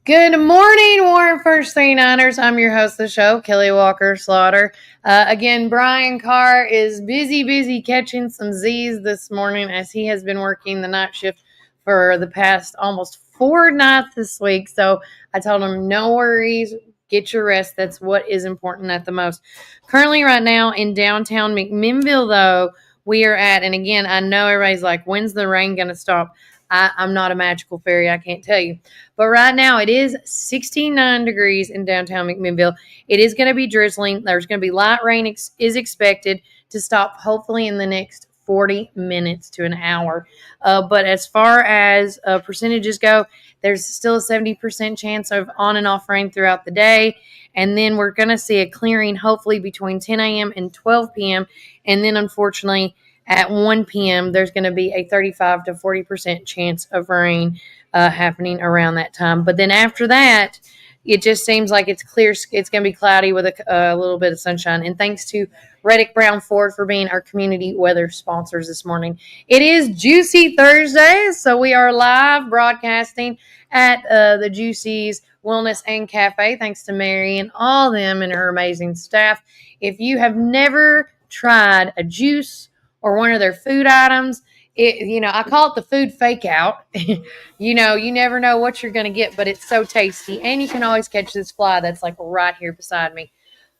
Good morning, Warren First 39ers. I'm your host of the show, Kelly Walker Slaughter. Again, Brian Carr is busy catching some Z's this morning as he has been working the night shift for the past almost 4 nights this week. So I told him, no worries, get your rest. That's what is important at the most. Currently, right now in downtown McMinnville, though, we are at, and again, I know everybody's like, when's the rain going to stop? I'm not a magical fairy. I can't tell you. But right now it is 69 degrees in downtown McMinnville. It is going to be drizzling. There's going to be light rain is expected to stop hopefully in the next 40 minutes to an hour. But as far as percentages go, there's still a 70% chance of on and off rain throughout the day. And then we're going to see a clearing hopefully between 10 a.m. and 12 p.m. And then unfortunately at 1 p.m., there's going to be a 35 to 40% chance of rain happening around that time. But then after that, it just seems like it's clear. It's going to be cloudy with a little bit of sunshine. And thanks to Reddick Brown Ford for being our community weather sponsors this morning. It is Juicy Thursday, so we are live broadcasting at the Juicy's Wellness and Cafe. Thanks to Mary and all them and her amazing staff. If you have never tried a juice or one of their food items, I call it the food fake out. You never know what you're going to get, but it's so tasty. And you can always catch this fly that's like right here beside me.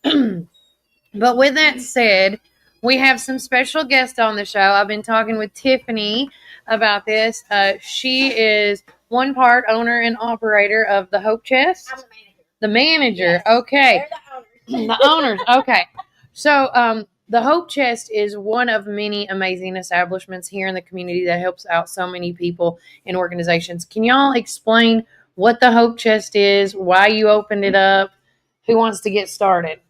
But with that said, we have some special guests on the show. I've been talking with Tiffany about this. She is one part owner and operator of the Hope Chest. I'm the manager. Yes. Okay. They're the owners. The owners. Okay. So, the Hope Chest is one of many amazing establishments here in the community that helps out so many people and organizations. Can y'all explain what the Hope Chest is, why you opened it up, who wants to get started?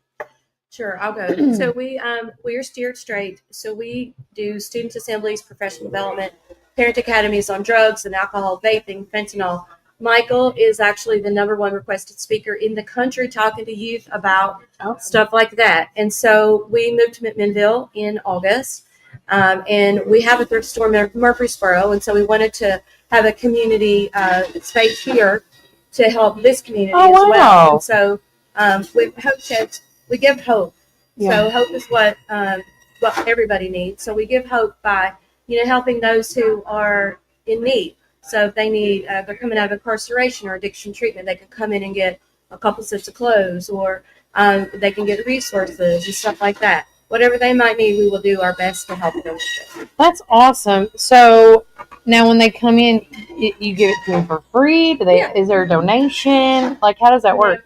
Sure, I'll go. So we are steered straight. So we do student assemblies, professional development, parent academies on drugs and alcohol, vaping, fentanyl. Michael is actually the number one requested speaker in the country talking to youth about stuff like that. And so we moved to McMinnville in August, and we have a thrift store in Murfreesboro. And so we wanted to have a community space here to help this community as well. And so with Hope Chest, we give hope. Yeah. So hope is what everybody needs. So we give hope by helping those who are in need. So if they need, they're coming out of incarceration or addiction treatment, they can come in and get a couple sets of clothes, or they can get resources and stuff like that. Whatever they might need, we will do our best to help them with it. That's awesome. So now when they come in, you give it to them for free? Is there a donation? Like, how does that work?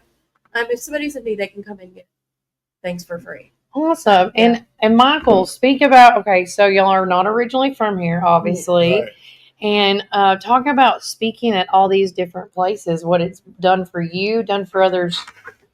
If somebody's in need, they can come in and get things for free. Awesome. Yeah. And Michael, speak about, okay, so y'all are not originally from here, obviously. Right. And talk about speaking at all these different places, what it's done for you, done for others.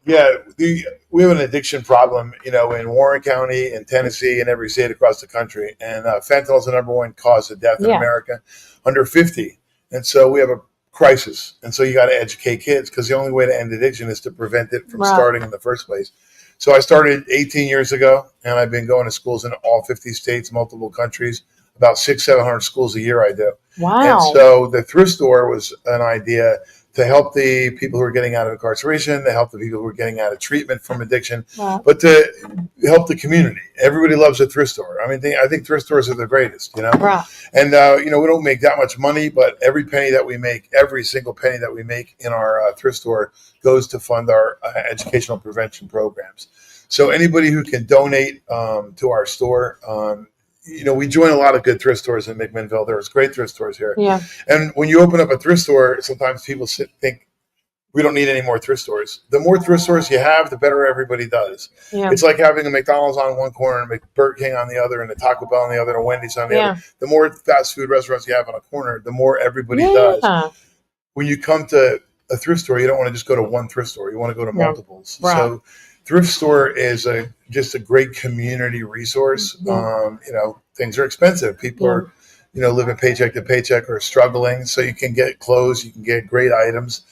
Yeah, we have an addiction problem, in Warren County, in Tennessee, and every state across the country. And fentanyl is the number one cause of death in America under 50. And so we have a crisis. And so you got to educate kids, because the only way to end addiction is to prevent it from starting in the first place. So I started 18 years ago, and I've been going to schools in all 50 states, multiple countries. About 600-700 schools a year I do. Wow. And so the thrift store was an idea to help the people who are getting out of incarceration, to help the people who are getting out of treatment from addiction, but to help the community. Everybody loves a thrift store. I mean, I think thrift stores are the greatest, Right. And, we don't make that much money, but every single penny that we make in our thrift store goes to fund our educational prevention programs. So anybody who can donate to our store, we join a lot of good thrift stores in McMinnville. There's great thrift stores here. Yeah. And when you open up a thrift store, sometimes people think we don't need any more thrift stores. The more thrift stores you have, the better everybody does. Yeah. It's like having a McDonald's on one corner and a Burger King on the other and a Taco Bell on the other and a Wendy's on the other. The more fast food restaurants you have on a corner, the more everybody does. When you come to a thrift store, you don't want to just go to one thrift store. You want to go to multiples. Right. So thrift store is just a great community resource. Things are expensive. People are, living paycheck to paycheck or struggling. So you can get clothes, you can get great items.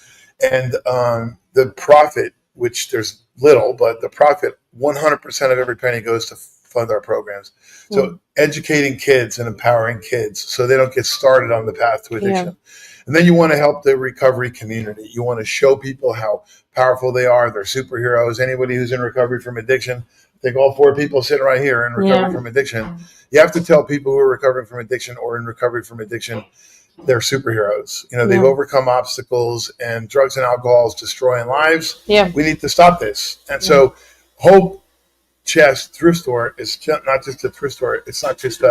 And the profit, which there's little, but the profit, 100% of every penny goes to fund our programs. So educating kids and empowering kids so they don't get started on the path to addiction. And then you want to help the recovery community. You want to show people how powerful they are. They're superheroes. Anybody who's in recovery from addiction, I think all 4 people sitting right here in recovery from addiction. You have to tell people who are recovering from addiction or in recovery from addiction, they're superheroes. They've overcome obstacles, and drugs and alcohol is destroying lives. Yeah. We need to stop this. And so Hope Chest Thrift Store is not just a thrift store. It's not just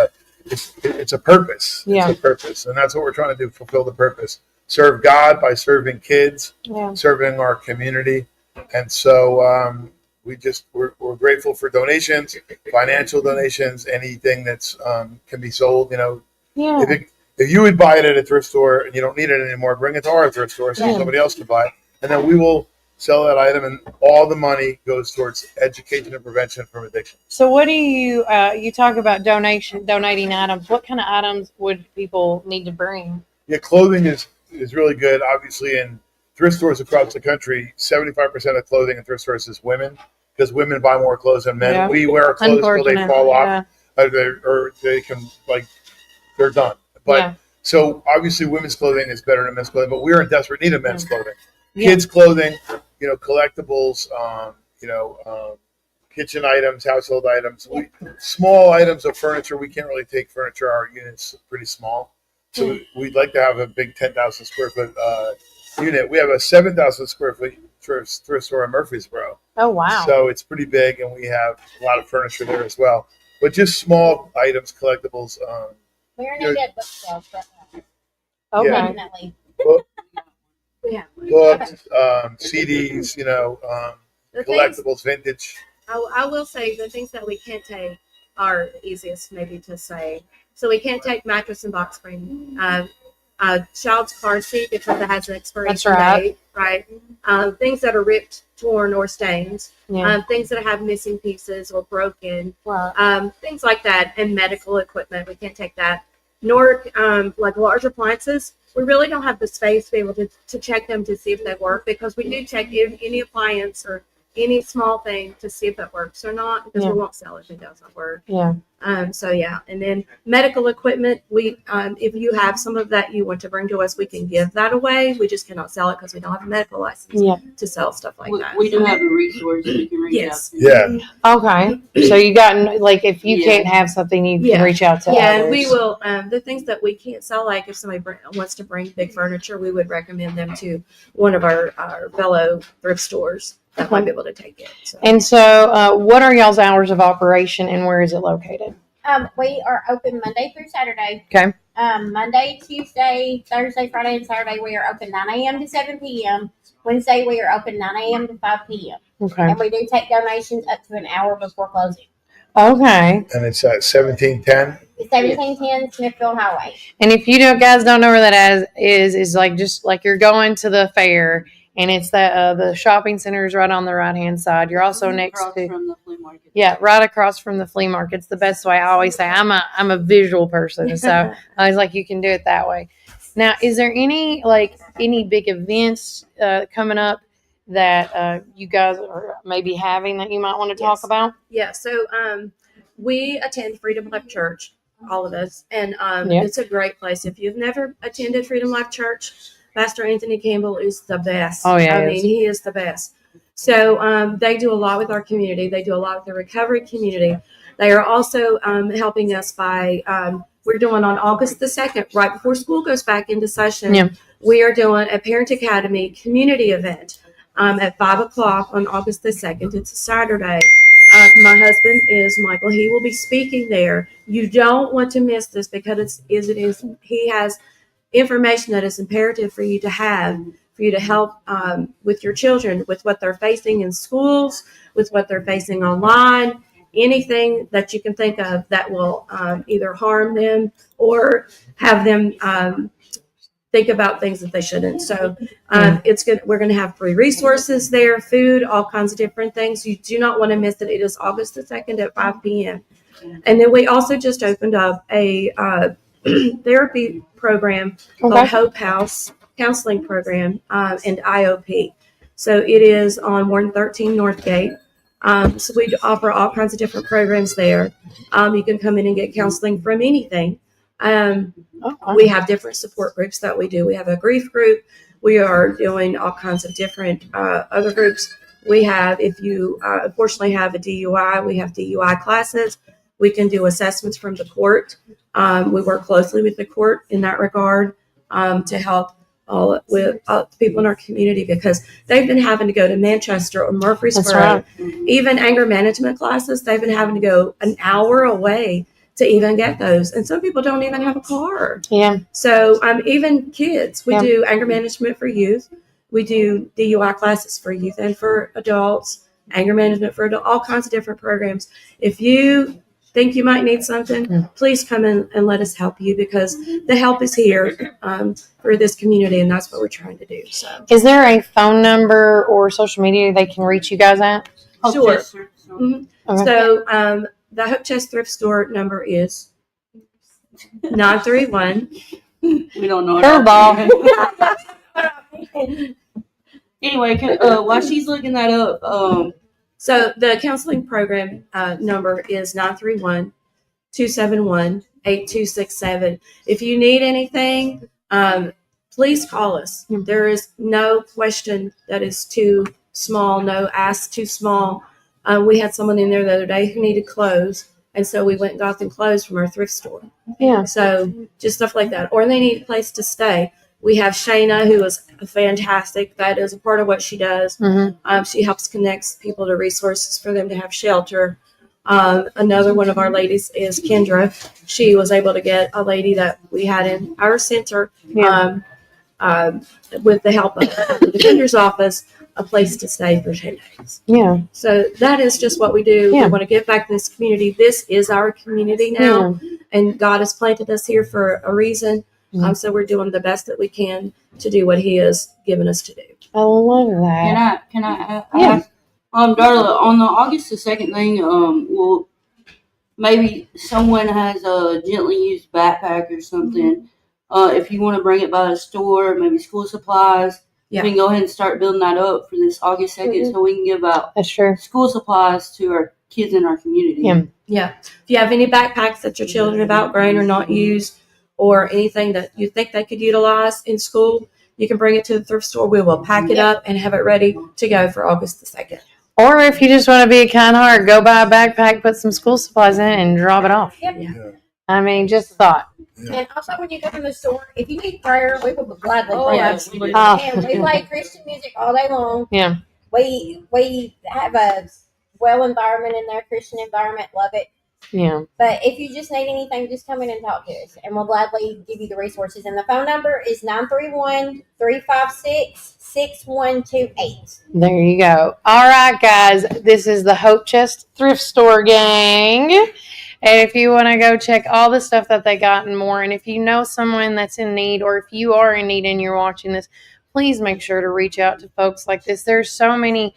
it's a purpose. Yeah. It's a purpose. And that's what we're trying to do, fulfill the purpose. Serve God by serving kids, serving our community. And so we're grateful for donations, financial donations, anything that's can be sold. If you would buy it at a thrift store and you don't need it anymore, bring it to our thrift store so somebody else can buy it. And then we will sell that item, and all the money goes towards education and prevention from addiction. So what do you talk about donating items? What kind of items would people need to bring? Yeah, clothing is really good. Obviously, in thrift stores across the country, 75% of clothing in thrift stores is women, because women buy more clothes than men. Yeah. We wear our clothes till they fall off, or they can, they're done. But so obviously women's clothing is better than men's clothing, but we're in desperate need of men's clothing. Kids clothing, collectibles, kitchen items, household items. Small items of furniture, we can't really take furniture. Our unit's pretty small. So we'd like to have a big 10,000 square foot unit. We have a 7,000 square foot thrift store in Murfreesboro. Oh, wow. So it's pretty big, and we have a lot of furniture there as well. But just small items, collectibles. We're in a dead bookshelf right now. Okay. Definitely. Books, CDs, collectibles, vintage. I will say the things that we can't take are easiest maybe to say. So we can't take mattress and box spring, child's car seat because it has an expiration date, right? Things that are ripped, torn, or stained. Things that have missing pieces or broken. Wow. Things like that, and medical equipment. We can't take that. Nor like large appliances. We really don't have the space to be able to check them to see if they work, because we do check any appliance or any small thing to see if it works or not, because we won't sell it if it doesn't work. Yeah. And then medical equipment, we if you have some of that you want to bring to us, we can give that away. We just cannot sell it because we don't have a medical license to sell stuff like that. We do have a resource we can reach out to. Yeah. Okay. So you got, if you can't have something, you can reach out to others. And we will, the things that we can't sell, like if somebody wants to bring big furniture, we would recommend them to one of our fellow thrift stores that might be able to take it. So. And so what are y'all's hours of operation, and where is it located? We are open Monday through Saturday. Okay. Monday, Tuesday, Thursday, Friday, and Saturday we are open 9 a.m. to 7 p.m. Wednesday we are open 9 a.m. to 5 p.m. Okay. And we do take donations up to an hour before closing. Okay. And it's at 1710. 1710 Smithfield Highway. And if you guys don't know where that is like just like you're going to the fair, and it's the shopping center is right on the right hand side. You're also next to from the flea market. Yeah, right across from the flea market. It's the best way. I always say I'm a visual person, so I was like, you can do it that way. Now, is there any big events coming up that you guys are maybe having that you might want to talk about? Yeah. So we attend Freedom Life Church, all of us, and it's a great place. If you've never attended Freedom Life Church, Pastor Anthony Campbell is the best. Oh, yeah. I mean, he is the best. So they do a lot with our community. They do a lot with the recovery community. They are also helping us by, we're doing on August the 2nd, right before school goes back into session, we are doing a Parent Academy community event at 5 o'clock on August the 2nd. It's a Saturday. My husband is Michael. He will be speaking there. You don't want to miss this because he has information that is imperative for you to have, for you to help with your children, with what they're facing in schools, with what they're facing online, anything that you can think of that will either harm them or have them think about things that they shouldn't. So it's good. We're going to have free resources there, food, all kinds of different things. You do not want to miss it. It is August the 2nd at 5 p.m. And then we also just opened up a therapy program called Hope House counseling program and IOP. So it is on 113 Northgate. So we offer all kinds of different programs there. You can come in and get counseling from anything. We have different support groups that we do. We have a grief group. We are doing all kinds of different other groups. We have, if you unfortunately have a DUI, we have DUI classes. We can do assessments from the court. We work closely with the court in that regard to help with people in our community, because they've been having to go to Manchester or Murfreesboro. Right. Even anger management classes, they've been having to go an hour away to even get those. And some people don't even have a car. Yeah. So even kids, we Yeah. do anger management for youth. We do DUI classes for youth and for adults, anger management for adults, all kinds of different programs. If you think you might need something, please come in and let us help you, because the help is here for this community, and that's what we're trying to do. So, Is there a phone number or social media they can reach you guys at? Sure. Chester, so- Mhm. Okay. So the Hope Chest Thrift Store number is 931. We don't know. Curveball. Anyway, while she's looking that up, So the counseling program number is 931-271-8267. If you need anything, please call us. There is no question that is too small, no ask too small. We had someone in there the other day who needed clothes, and so we went and got them clothes from our thrift store. Yeah. So just stuff like that. Or they need a place to stay. We have Shayna, who is fantastic. That is a part of what she does. Mm-hmm. She helps connect people to resources for them to have shelter. Another one of our ladies is Kendra. She was able to get a lady that we had in our center with the help of the defender's office, a place to stay for 10 days. Yeah. So that is just what we do. Yeah. We want to give back to this community. This is our community now, and God has planted us here for a reason. So we're doing the best that we can to do what He has given us to do. I love that. can I Yeah. ask, Darla, on the August the 2nd thing, well, maybe someone has a gently used backpack or something. If you want to bring it by the store, maybe school supplies, Yeah. we can go ahead and start building that up for this August 2nd so we can give out That's true. school supplies to our kids in our community. Yeah. Yeah. If you have any backpacks that your children have outgrown or not used, or anything that you think they could utilize in school, you can bring it to the thrift store. We will pack it up and have it ready to go for August the 2nd. Or if you just want to be a kind heart, go buy a backpack, put some school supplies in it, and drop it off. Yep. Yeah. I mean, just thought. And also, when you go to the store, if you need prayer, we will gladly Oh, pray. absolutely. Oh. And we play Christian music all day long. Yeah. We have a well environment in there, Christian environment, love it. Yeah. But if you just need anything, just come in and talk to us, and we'll gladly give you the resources. And the phone number is 931-356-6128. There you go. All right, guys. This is the Hope Chest Thrift Store gang. And if you want to go check all the stuff that they got and more, and if you know someone that's in need, or if you are in need and you're watching this, please make sure to reach out to folks like this. There's so many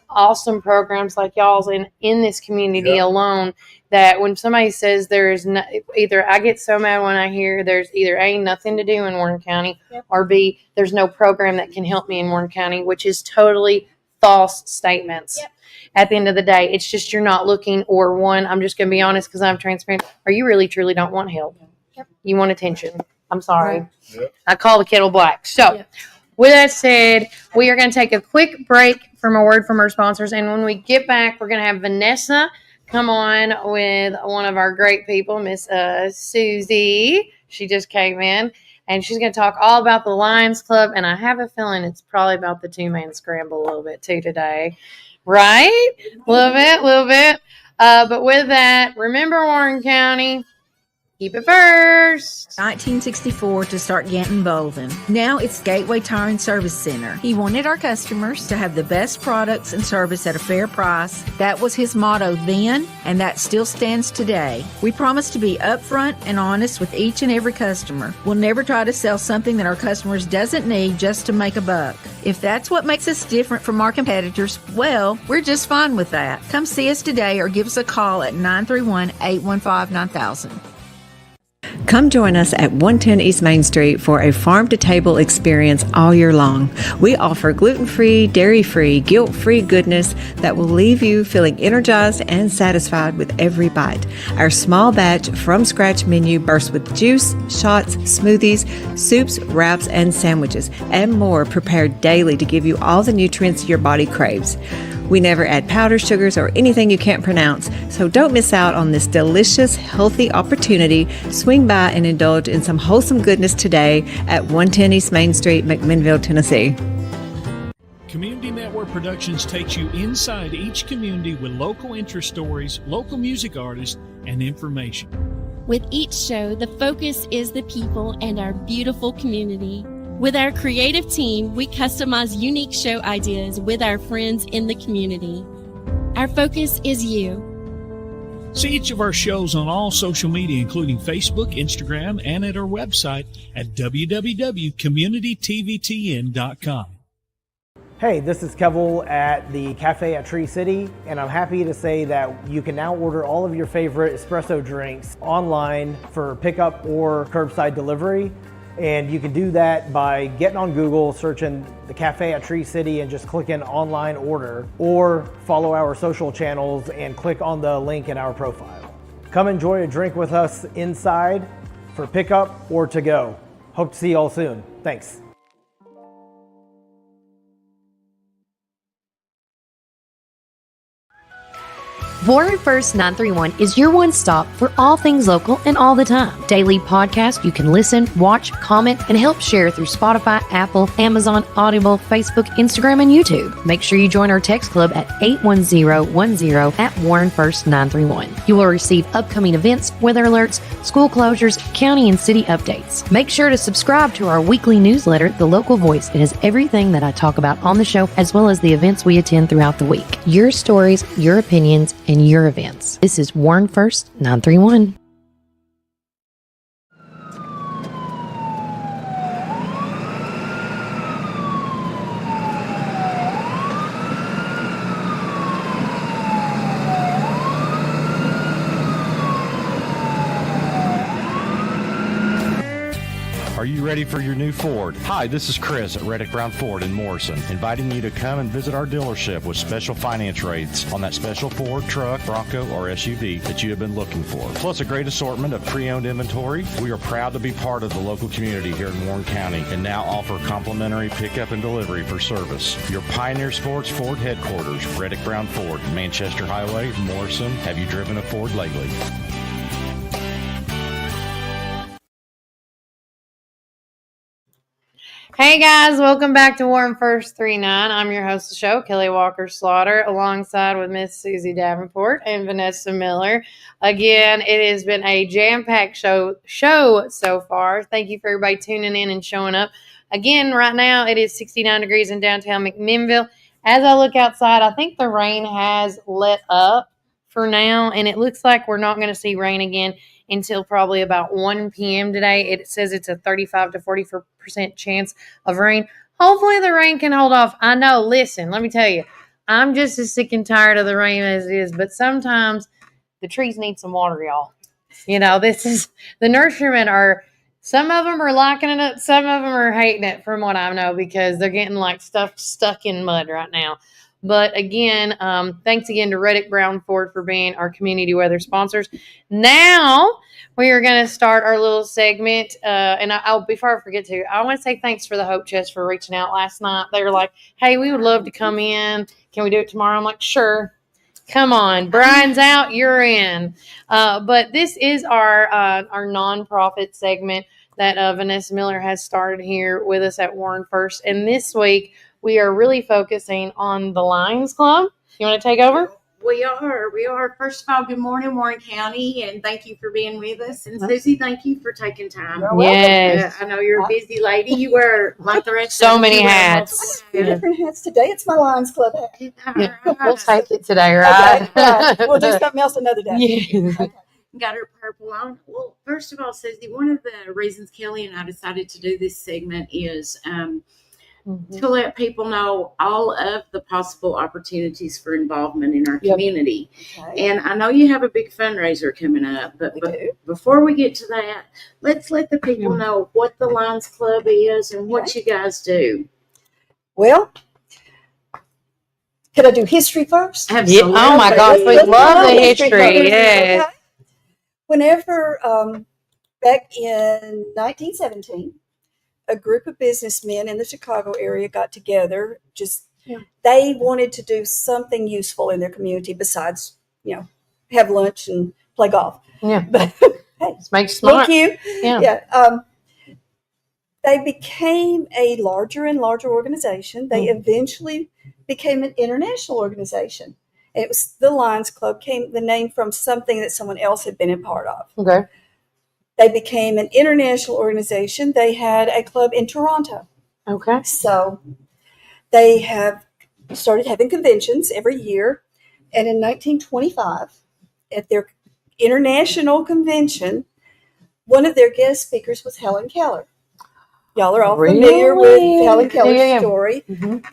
awesome programs like y'all's in this community alone, that when somebody says there's no, either I get so mad when I hear there's either A, nothing to do in Warren County, or B, there's no program that can help me in Warren County, which is totally false statements. Yep. At the end of the day, it's just you're not looking, or one, I'm just going to be honest because I'm transparent, or you really truly don't want help. Yep. You want attention. I'm sorry. Yep. I call the kettle black. So Yep. with that said, we are going to take a quick break from a word from our sponsors. And when we get back, we're going to have Vanessa come on with one of our great people, Miss Susie. She just came in, and she's going to talk all about the Lions Club. And I have a feeling it's probably about the two-man scramble a little bit too today. Right? A little bit. But with that, remember Warren County. Keep it first. 1964 to start Ganton Bolden. Now it's Gateway Tire and Service Center. He wanted our customers to have the best products and service at a fair price. That was his motto then, and that still stands today. We promise to be upfront and honest with each and every customer. We'll never try to sell something that our customers doesn't need just to make a buck. If that's what makes us different from our competitors, well, we're just fine with that. Come see us today or give us a call at 931-815-9000. Come join us at 110 East Main Street for a farm-to-table experience all year long. We offer gluten-free, dairy-free, guilt-free goodness that will leave you feeling energized and satisfied with every bite. Our small batch from-scratch menu bursts with juice, shots, smoothies, soups, wraps, and sandwiches, and more prepared daily to give you all the nutrients your body craves. We never add powder sugars or anything you can't pronounce, so don't miss out on this delicious, healthy opportunity. Swing by and indulge in some wholesome goodness today at 110 East Main Street, McMinnville, Tennessee. Community Network Productions takes you inside each community with local interest stories, local music artists, and information. With each show, the focus is the people and our beautiful community. With our creative team, we customize unique show ideas with our friends in the community. Our focus is you. See each of our shows on all social media, including Facebook, Instagram, and at our website at www.communitytvtn.com. Hey, this is Kevel at the Cafe at Tree City, and I'm happy to say that you can now order all of your favorite espresso drinks online for pickup or curbside delivery. And you can do that by getting on Google, searching the Cafe at Tree City and just clicking online order, or follow our social channels and click on the link in our profile. Come enjoy a drink with us inside for pickup or to go. Hope to see you all soon. Thanks. Warren First 931 is your one stop for all things local and all the time. Daily podcast you can listen, watch, comment, and help share through Spotify, Apple, Amazon, Audible, Facebook, Instagram, and YouTube. Make sure you join our text club at 81010 at Warren First 931. You will receive upcoming events, weather alerts, school closures, county and city updates. Make sure to subscribe to our weekly newsletter, The Local Voice. It has everything that I talk about on the show, as well as the events we attend throughout the week. Your stories, your opinions, and your events. This is Warren First 931. Are you ready for your new Ford? Hi, this is Chris at Reddick Brown Ford in Morrison, inviting you to come and visit our dealership with special finance rates on that special Ford truck, Bronco, or SUV that you have been looking for. Plus a great assortment of pre-owned inventory. We are proud to be part of the local community here in Warren County and now offer complimentary pickup and delivery for service. Your Pioneer Sports Ford headquarters, Reddick Brown Ford, Manchester Highway, Morrison. Have you driven a Ford lately? Hey guys, welcome back to Warren First 39. I'm your host of the show, Kelly Walker Slaughter, alongside with Miss Susie Davenport and Vanessa Miller. Again, it has been a jam-packed show so far. Thank you for everybody tuning in and showing up. Again, right now it is 69 degrees in downtown McMinnville. As I look outside, I think the rain has let up for now, and it looks like we're not going to see rain again until probably about 1 p.m. today. It says it's a 35 to 44% chance of rain. Hopefully the rain can hold off. I know, listen, let me tell you, I'm just as sick and tired of the rain as it is, but sometimes the trees need some water, y'all. You know, this is, the nurserymen are, some of them are liking it up, some of them are hating it from what I know, because they're getting like stuff stuck in mud right now. But again, thanks again to Reddick Brown Ford for being our community weather sponsors. Now we are going to start our little segment. And before I forget to, I want to say thanks for the Hope Chest for reaching out last night. They were like, hey, we would love to come in. Can we do it tomorrow? I'm like, sure. Come on. Brian's out. You're in. But this is our nonprofit segment that Vanessa Miller has started here with us at Warren First. And this week, we are really focusing on the Lions Club. You want to take over? We are. First of all, good morning, Warren County, and thank you for being with us. And Susie, thank you for taking time. Yes. I know you're a busy lady. You wear like the rest so of many hats. Different hats today. It's my Lions Club hat. Yeah. We'll take it today, right? Okay. We'll do something else another day. Yeah. Okay. Got her purple on. Well, first of all, Susie, one of the reasons Kelly and I decided to do this segment is to let people know all of the possible opportunities for involvement in our community. Okay. And I know you have a big fundraiser coming up, but before we get to that, let's let the people know what the Lions Club is and what you guys do. Well, could I do history first? Absolutely. Oh my gosh, we love the history. first, Yes. okay? Whenever, back in 1917, a group of businessmen in the Chicago area got together. They wanted to do something useful in their community besides, have lunch and play golf. Yeah. But hey, Make smart. thank you. Yeah. They became a larger and larger organization. They eventually became an international organization. And it was the Lions Club, came the name from something that someone else had been a part of. Okay. They became an international organization. They had a club in Toronto. Okay. So they have started having conventions every year. And in 1925, at their international convention, one of their guest speakers was Helen Keller. Y'all are all familiar with Helen Keller's story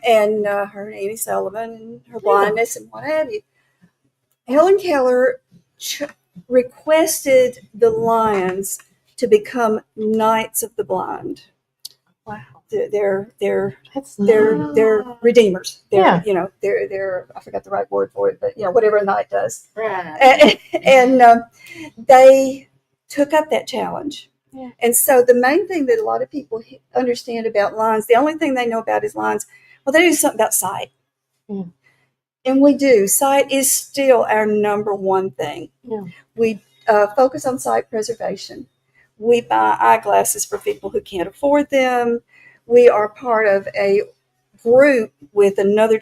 and her and Annie Sullivan and her blindness and what have you. Helen Keller requested the Lions to become Knights of the Blind. Wow. They're nice. they're redeemers. They're, Yeah. They're I forgot the right word for it, but whatever a knight does. Right. And they took up that challenge. Yeah. And so the main thing that a lot of people understand about lines, the only thing they know about is lines, well, they do something about sight. Yeah. And we do. Sight is still our number one thing. Yeah. We focus on sight preservation. We buy eyeglasses for people who can't afford them. We are part of a group with another,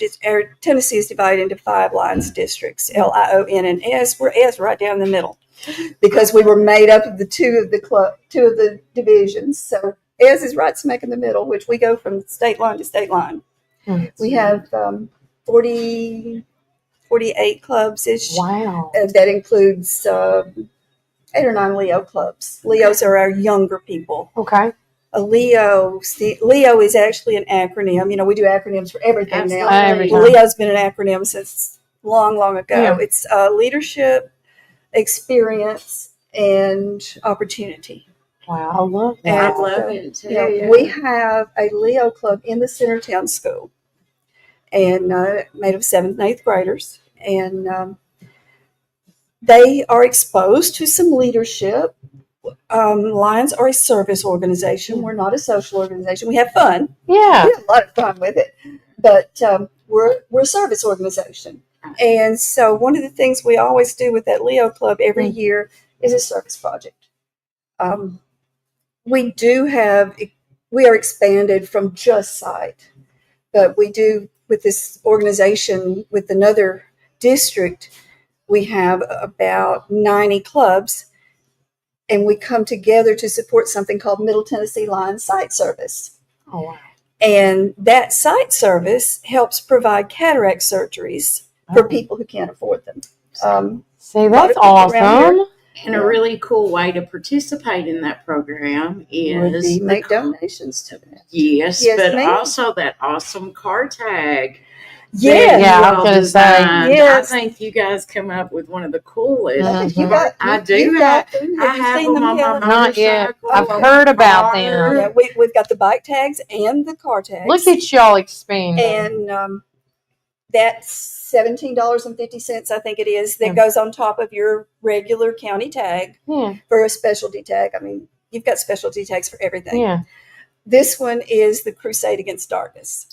Tennessee is divided into 5 Lions districts, Lion and S. We're S right down the middle because we were made up of two of the divisions. So S is right smack in the middle, which we go from state line to state line. We have 48 clubs-ish. Wow. That includes 8 or 9 Leo clubs. Leos are our younger people. Okay. A Leo is actually an acronym. We do acronyms for everything now. Every time. Leo's been an acronym since long, long ago. Yeah. It's leadership, experience, and opportunity. Wow, I love that. And I love it too. we have a Leo club in the Centertown School, and made of 7th and 8th graders, and they are exposed to some leadership. Lions are a service organization. We're not a social organization. We have fun. Yeah. We have a lot of fun with it, but we're a service organization. And so one of the things we always do with that Leo Club every year is a service project. We are expanded from just sight, but we do with this organization with another district. We have about 90 clubs, and we come together to support something called Middle Tennessee Lions Sight Service. Oh, wow. And that sight service helps provide cataract surgeries for people who can't afford them. See, that's awesome. And a really cool way to participate in that program is make donations to that. Yes, Yes, but ma'am. also that awesome car tag. Yes. Yeah, I was gonna say, yes. I think you guys come up with one of the coolest. I think you got. I do you have. got them. I Have you have seen them on my Kelly? Not yet. motorcycle, I've on heard my about car. them. Yeah, we've got the bike tags and the car tags. Look at y'all expanding. And that's $17.50, I think it is, that goes on top of your regular county tag Yeah. for a specialty tag. I mean, you've got specialty tags for everything. Yeah. This one is the Crusade Against Darkness.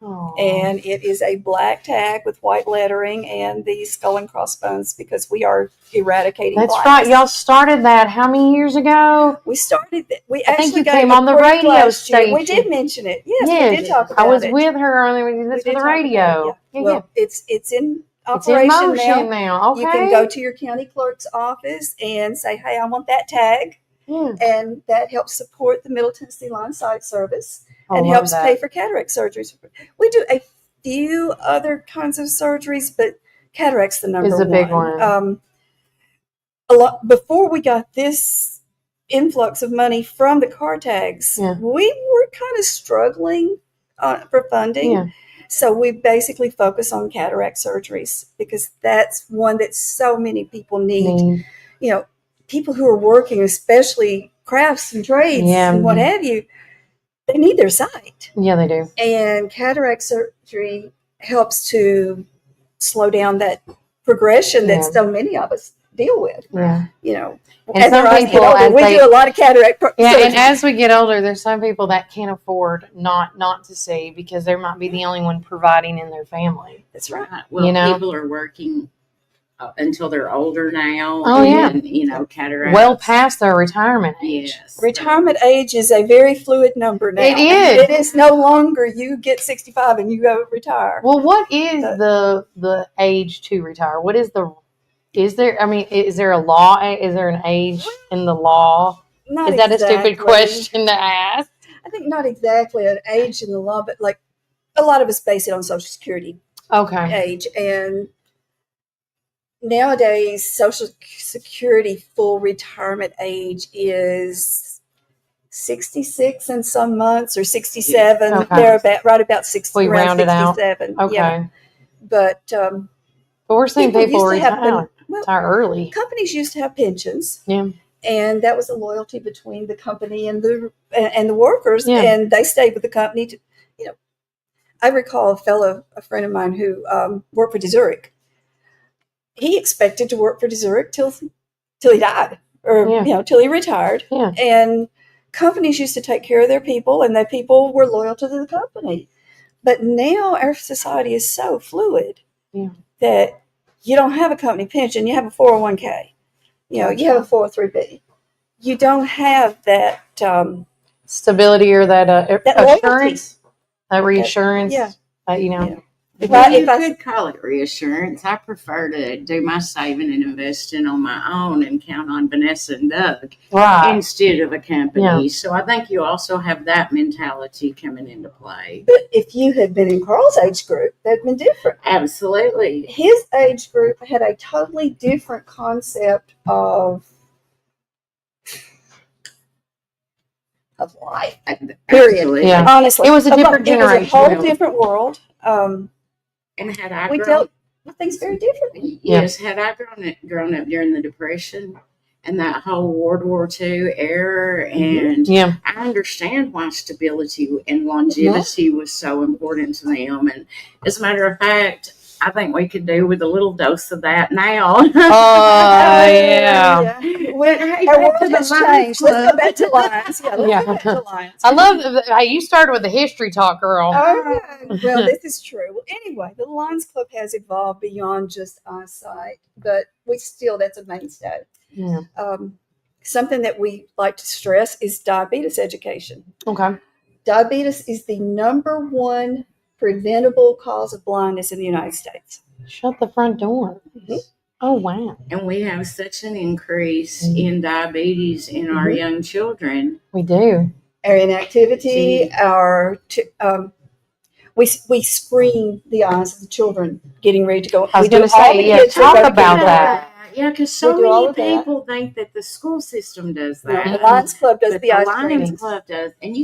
Oh. And it is a black tag with white lettering and the skull and crossbones because we are eradicating That's blindness. right. Y'all started that how many years ago? We started that. We I think actually you got came it on the approved radio last year. We station. did mention it. Yes, we did talk about it. I was with her on the, We that's did for the talk about it, radio. yeah. Well, it's in It's in operation motion now. Okay. You can go to your county clerk's office and say, "Hey, I want that tag," and that helps support the Middle Tennessee Lions Sight Service I and love helps that. pay for cataract surgeries. We do a few other kinds of surgeries, but cataract's the number Is a big one. A lot before we got this influx of money from the car tags, we were kind of struggling for funding. Yeah. So we basically focus on cataract surgeries because that's one that so many people need. You know, people who are working, especially crafts and trades and what have you, they need their sight. Yeah, they do. And cataract surgery helps to slow down that progression that so many of us deal with. Yeah. You know, and some people, we do a lot of cataract surgery. And as we get older, there's some people that can't afford not to see because they might be the only one providing in their family. That's right. Well, you know? people are working until they're older now. Oh, yeah. And, you know, cataracts. Well past their retirement age. Yes. Retirement age is a very fluid number now. It is. It is no longer you get 65 and you go retire. Well, what is the age to retire? What is is there a law? Is there an age in the law? Not is that exactly. a stupid question to ask? I think not exactly an age in the law, but like a lot of us base it on Social Security age. And nowadays, Social Security full retirement age is 66 in some months or 67. Okay. They're right about 60. We around rounded out. 67. Okay. Yeah. But we're seeing people used to have retire early. Companies used to have pensions. Yeah. And that was a loyalty between the company and the workers, Yeah. and they stayed with the company. I recall a friend of mine who worked for Zurich. He expected to work for Zurich till he died, or till he retired. Yeah. And companies used to take care of their people, and their people were loyal to the company. But now our society is so fluid that you don't have a company pension; you have a 401k. You have a 403b. You don't have that stability or that assurance, that reassurance. Yeah. If you could call it reassurance, I prefer to do my saving and investing on my own and count on Vanessa and Doug instead of a company. Yeah. So I think you also have that mentality coming into play. But if you had been in Carl's age group, that'd been different. Absolutely. His age group had a totally different concept of life. Period. Absolutely. Yeah. Honestly, It was a different It was a generation. whole different world. And had I We grown, dealt with things very differently. yes, had I grown up during the Depression and that whole World War II era, and I understand why stability and longevity was so important to them. And as a matter of fact, I think we could do with a little dose of that now. Oh, yeah. Our world has changed. Let's go back to Lions. Yeah, let's go back to Lions. I love how you started with the history talk, girl. Oh, well, this is true. Well, anyway, the Lions Club has evolved beyond just eyesight, but that's a mainstay. Yeah. Something that we like to stress is diabetes education. Okay. Diabetes is the number one preventable cause of blindness in the United States. Shut the front door. Mm-hmm. Oh, wow. And we have such an increase in diabetes in our young children. We do. Our inactivity, we screen the eyes of the children getting ready to go. I was going to say, talk about that. Yeah, because so many people think that the school system does that. No, the Lions Club does the eye Lions screenings. Club does. And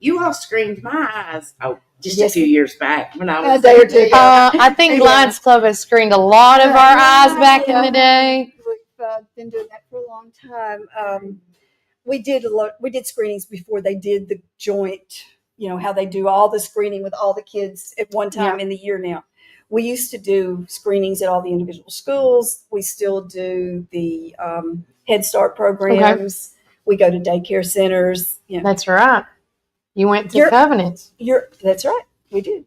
you all screened my eyes just a few years back when I was a day or two ago. I think Lions Club has screened a lot of our eyes back in the day. We've been doing that for a long time. We did screenings before they did the joint, how they do all the screening with all the kids at one time in the year now. We used to do screenings at all the individual schools. We still do the Head Start programs. Okay. We go to daycare centers. That's right. You went to Covenants. That's right. We did.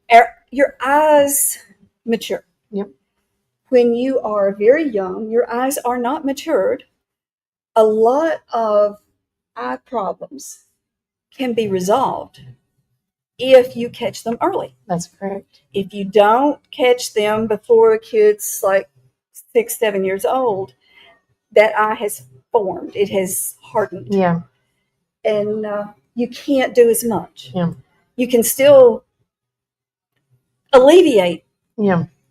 Your eyes mature. Yep. When you are very young, your eyes are not matured. A lot of eye problems can be resolved if you catch them early. That's correct. If you don't catch them before a kid's like 6-7 years old, that eye has formed. It has hardened. Yeah. And you can't do as much. Yeah. You can still alleviate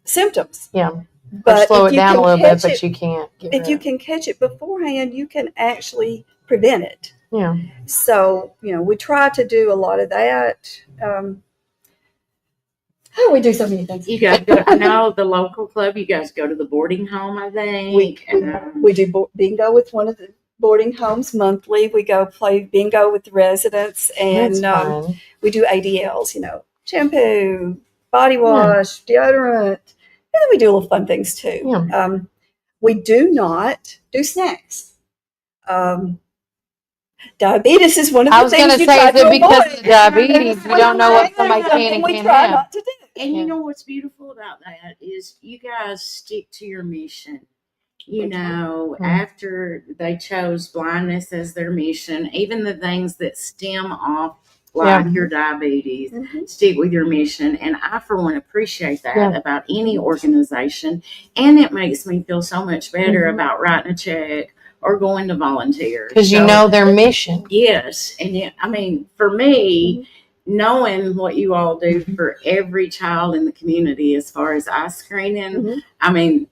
symptoms. Yeah. But or slow it down a little bit, but you can't. If you can catch it beforehand, you can actually prevent it. Yeah. So, we try to do a lot of that. Oh, we do so many things. You guys go, I know the local club, you guys go to the boarding home, I think. We do bingo with one of the boarding homes monthly. We go play bingo with the residents, and we do ADLs, shampoo, body wash, deodorant, and then we do little fun things too. We do not do snacks. Diabetes is one of the things I was going to say, is it because of diabetes? You don't know what somebody can and can't have. Not to do. And you know what's beautiful about that is you guys stick to your mission. After they chose blindness as their mission, even the things that stem off like your diabetes, stick with your mission. And I, for one, appreciate that about any organization. And it makes me feel so much better about writing a check or going to volunteer. Because you know their mission. Yes. And I mean, for me, knowing what you all do for every child in the community as far as eye screening, I mean,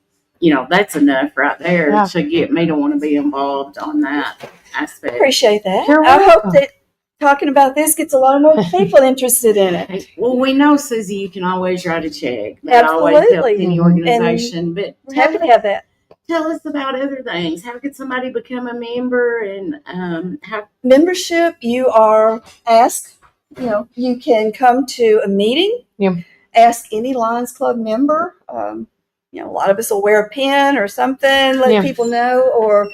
that's enough right there to get me to want to be involved on that aspect. Appreciate that. You're I welcome. hope that talking about this gets a lot more people interested in it. Well, we know, Susie, you can always write a check. That always helps any organization. But happy to have that. Tell us about other things. How could somebody become a member? And how membership? You are asked. You can come to a meeting. Ask any Lions Club member. A lot of us will wear a pin or something, let people know, or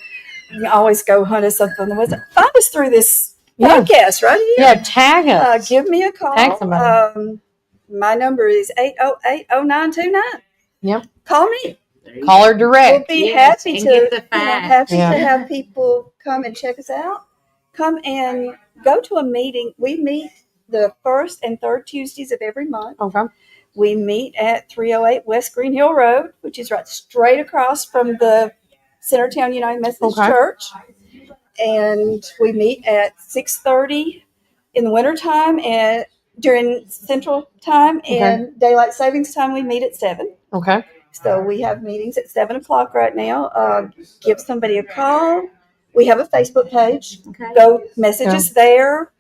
you can always go hunt us up on the website. Find us through this podcast right here. Yeah, tag us. Give me a call. Tag somebody. My number is 808-0929. Yep. Call me. Call her direct. We'll be happy to get the facts. to have people come and check us out. Come and go to a meeting. We meet the first and third Tuesdays of every month. Okay. We meet at 308 West Green Hill Road, which is right straight across from the Centertown United Methodist Church. And we meet at 6:30 in the wintertime and during Central Time, and Daylight Savings Time we meet at 7. Okay. So we have meetings at 7 o'clock right now. Give somebody a call. We have a Facebook page. Go message us there.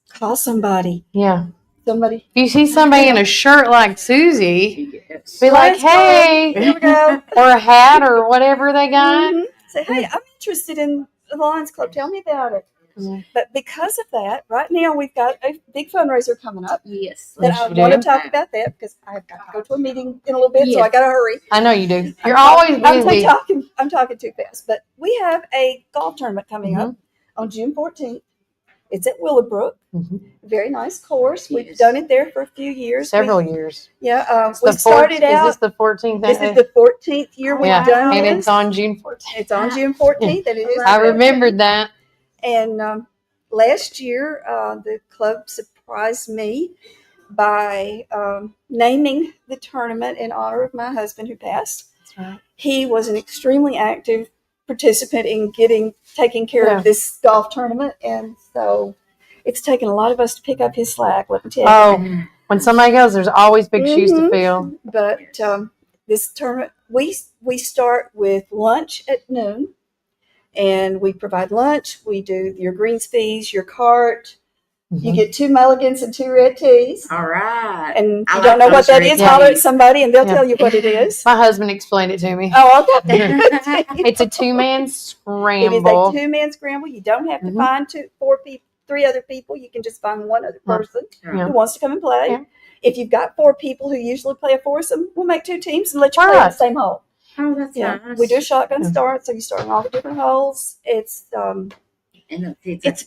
Call somebody. Yeah. Somebody. If you see somebody in a shirt like Susie, be like, hey, here we go. Or a hat or whatever they got. Say, hey, I'm interested in the Lions Club. Tell me about it. But because of that, right now we've got a big fundraiser coming up. Yes. That I want to talk about that because I've got to go to a meeting in a little bit, so I got to hurry. I know you do. You're always busy. I'm talking too fast. But we have a golf tournament coming up on June 14th. It's at Willowbrook. Very nice course. We've done it there for a few years. Several years. Yeah. We started out. Is this the 14th? This is the 14th year we've done and this. it's on June 14th. It's on June 14th, and it is. I remembered that. And last year, the club surprised me by naming the tournament in honor of my husband who passed. That's right. He was an extremely active participant in taking care of this golf tournament, and so it's taken a lot of us to pick up his slack. Let me tell you. Oh, when somebody goes, there's always big shoes to fill. But this tournament, we start with lunch at noon, and we provide lunch. We do your greens fees, your cart. You get 2 mulligans and 2 red teas. All right. And you don't know what that is, holler at somebody and they'll tell you what it is. My husband explained it to me. Oh, okay. It's a 2-man scramble. It is a 2-man scramble. You don't have to find 3 other people. You can just find one other person who wants to come and play. Yeah. If you've got 4 people who usually play a foursome, we'll make 2 teams and let you play in the same hole. Oh, that's nice. We do a shotgun start, so you start on all the different holes. It's a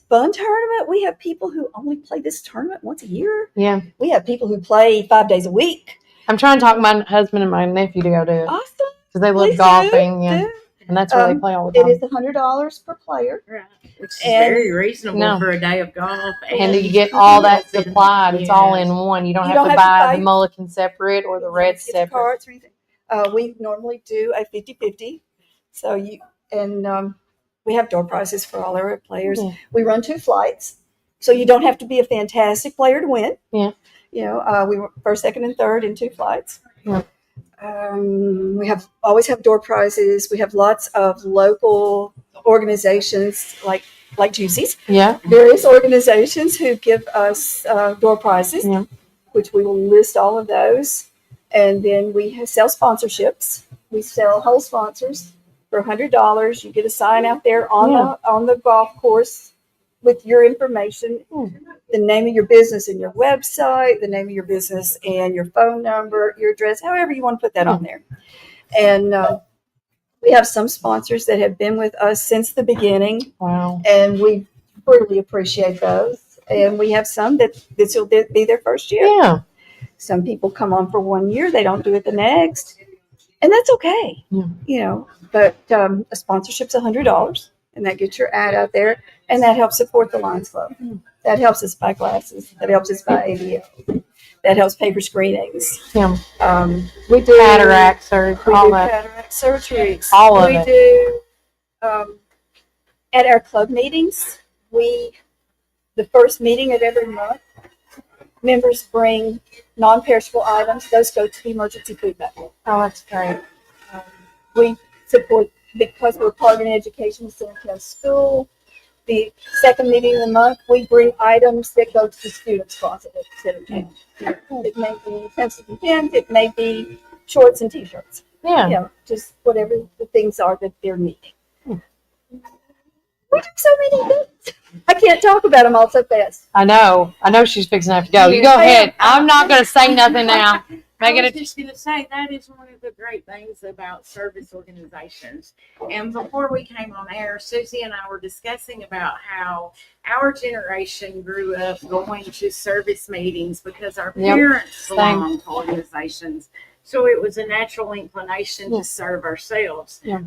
fun tournament. We have people who only play this tournament once a year. Yeah. We have people who play 5 days a week. I'm trying to talk my husband and my nephew to go do it. Awesome. Because they love golfing. And that's where they play all the time. It is $100 per player. Right. Which is very reasonable for a day of golf. And you get all that supplied. It's all in one. You don't have to buy the mulligan separate or the red separate. Cards or anything. We normally do a 50-50. So we have door prizes for all our players. Yeah. We run 2 flights, so you don't have to be a fantastic player to win. Yeah. We were first, second, and third in 2 flights. Yeah. We always have door prizes. We have lots of local organizations like Juicy's. Yeah. Various organizations who give us door prizes. Yeah. which we will list all of those. And then we sell sponsorships. We sell whole sponsors for $100. You get a sign out there on the golf course with your information, the name of your business and your website, the name of your business and your phone number, your address, however you want to put that on there. And we have some sponsors that have been with us since the beginning. Wow. And we really appreciate those. And we have some that this will be their first year. Yeah. Some people come on for 1 year, they don't do it the next. And that's okay. Yeah. But a sponsorship's $100, and that gets your ad out there, and that helps support the Lions Club. That helps us buy glasses. That helps us buy ABL. That helps pay for screenings. Yeah. We do cataract surgery. all cataract surgeries. All of we it. do at our club meetings. The first meeting of every month, members bring non-perishable items. Those go to the emergency food bank. Oh, that's great. We support, because we're part of an education center school, the second meeting of the month, we bring items that go to the students' closet at Center Town. It may be pencils and pens, it may be shorts and t-shirts. Yeah. Just whatever the things are that they're needing. We do so many things. I can't talk about them all so fast. I know she's fixing to have to go. You go ahead. I'm not going to say nothing now. I was just going to say that is one of the great things about service organizations. And before we came on air, Susie and I were discussing about how our generation grew up going to service meetings because our parents belonged to organizations. So it was a natural inclination to serve ourselves. Yeah.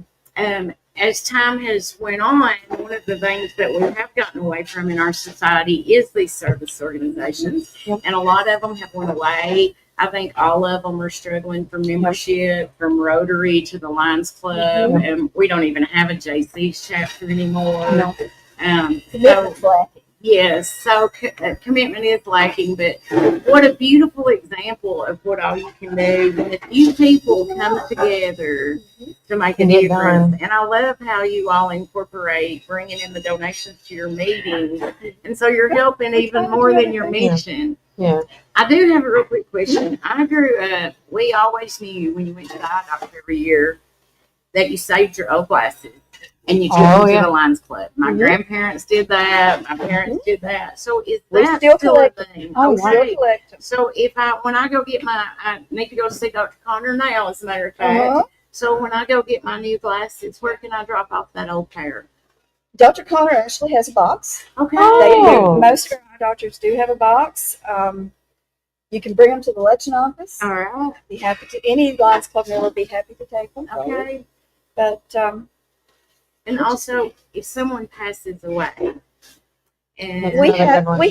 As time has went on, one of the things that we have gotten away from in our society is these service organizations. And a lot of them have went away. I think all of them are struggling for membership, from Rotary to the Lions Club, and we don't even have a JC's chapter anymore. No. Commitment's lacking. Yes, so commitment is lacking, but what a beautiful example of what all you can do when a few people come together to make a difference. And I love how you all incorporate bringing in the donations to your meetings, and so you're helping even more than your mission. Yeah. I do have a real quick question. I grew up, we always knew when you went to the eye doctor every year that you saved your old glasses and you took them to the Lions Club. My grandparents did that. My parents did that. So is that still a thing? Oh, okay. So when I go get I need to go see Dr. Connor now, as a matter of fact. So when I go get my new glasses, where can I drop off that old pair? Dr. Connor actually has a box. Okay. Most of our eye doctors do have a box. You can bring them to the election office. All right. Be happy to. Any Lions Club member will be happy to take them. Okay. But and also, if someone passes away, and we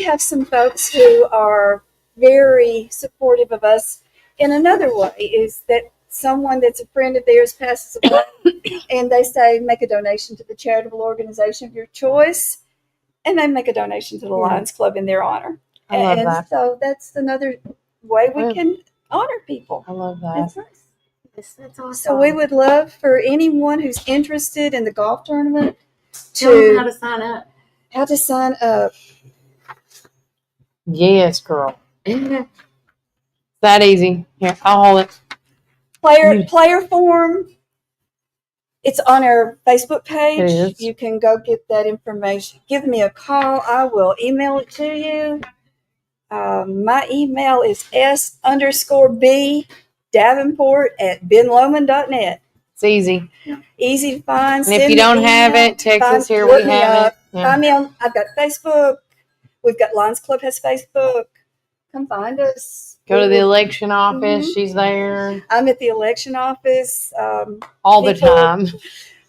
have some folks who are very supportive of us. In another way, is that someone that's a friend of theirs passes away, and they say make a donation to the charitable organization of your choice, and they make a donation to the Lions Club in their honor. I love that. So that's another way we can honor people. I love that. That's nice. That's awesome. So we would love for anyone who's interested in the golf tournament tell them how to sign up. How to sign up. Yes, girl. That easy. Here, I'll hold it. Player form. It's on our Facebook page. It is. You can go get that information. Give me a call. I will email it to you. My email is s_b_davenport@benlomond.net. It's easy. Easy to find. And if you don't have it, text us here. We have it. Find me on. I've got Facebook. We've got Lions Club has Facebook. Come find us. Go to the election office. She's there. I'm at the election office. All the time.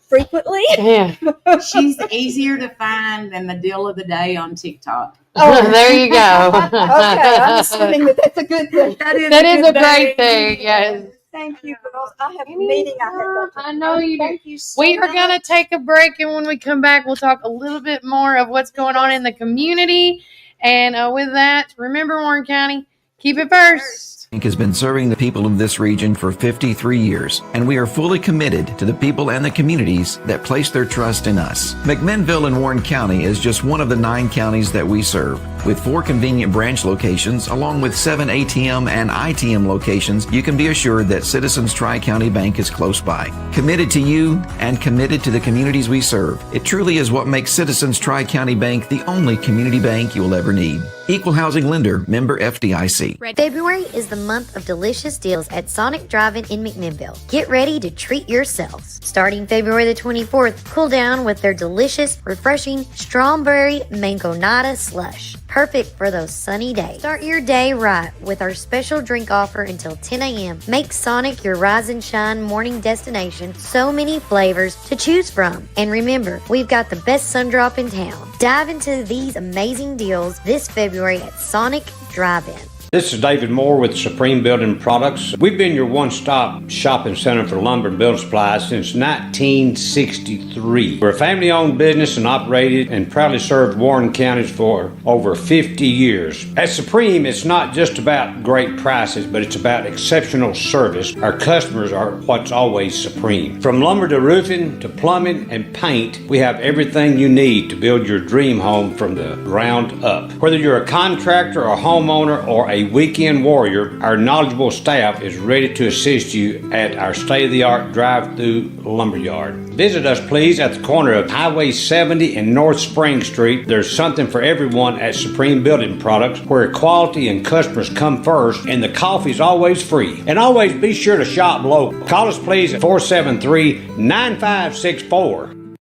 Frequently. Yeah. She's easier to find than the deal of the day on TikTok. Oh, there you go. Okay, I'm assuming that's a good thing. That is a great thing. Yes. Thank you, girls. I have a meeting. I know you do. Thank you so We are much. going to take a break, and when we come back, we'll talk a little bit more of what's going on in the community. And with that, remember, Warren County, keep it first. Inc. has been serving the people of this region for 53 years, and we are fully committed to the people and the communities that place their trust in us. McMinnville in Warren County is just one of the 9 counties that we serve. With 4 convenient branch locations, along with 7 ATM and ITM locations, you can be assured that Citizens Tri-County Bank is close by. Committed to you and committed to the communities we serve. It truly is what makes Citizens Tri-County Bank the only community bank you will ever need. Equal housing lender, member FDIC. February is the month of delicious deals at Sonic Drive-In in McMinnville. Get ready to treat yourselves. Starting February the 24th, cool down with their delicious, refreshing strawberry mangonada slush. Perfect for those sunny days. Start your day right with our special drink offer until 10 a.m. Make Sonic your rise and shine morning destination. So many flavors to choose from. And remember, we've got the best sun drop in town. Dive into these amazing deals this February at Sonic Drive-In. This is David Moore with Supreme Building Products. We've been your one-stop shopping center for lumber and building supplies since 1963. We're a family-owned business and operated and proudly served Warren counties for over 50 years. At Supreme, it's not just about great prices, but it's about exceptional service. Our customers are what's always supreme. From lumber to roofing to plumbing and paint, we have everything you need to build your dream home from the ground up. Whether you're a contractor or homeowner or a weekend warrior, our knowledgeable staff is ready to assist you at our state-of-the-art drive-through lumberyard. Visit us, please, at the corner of Highway 70 and North Spring Street. There's something for everyone at Supreme Building Products, where quality and customers come first, and the coffee's always free. And always be sure to shop local. Call us, please, at 473-9564.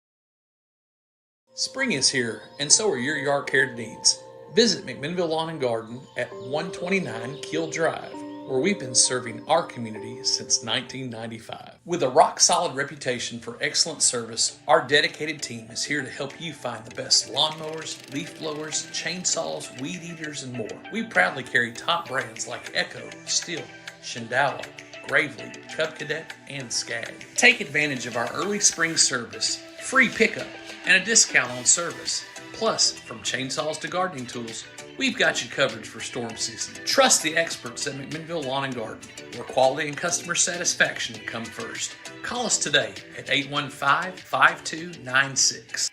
Spring is here, and so are your yard care needs. Visit McMinnville Lawn and Garden at 129 Keel Drive, where we've been serving our community since 1995. With a rock-solid reputation for excellent service, our dedicated team is here to help you find the best lawnmowers, leaf blowers, chainsaws, weed eaters, and more. We proudly carry top brands like Echo, Stihl, Shindala, Gravely, Cub Cadet, and Skag. Take advantage of our early spring service, free pickup, and a discount on service. Plus, from chainsaws to gardening tools, we've got you covered for storm season. Trust the experts at McMinnville Lawn and Garden, where quality and customer satisfaction come first. Call us today at 815-5296.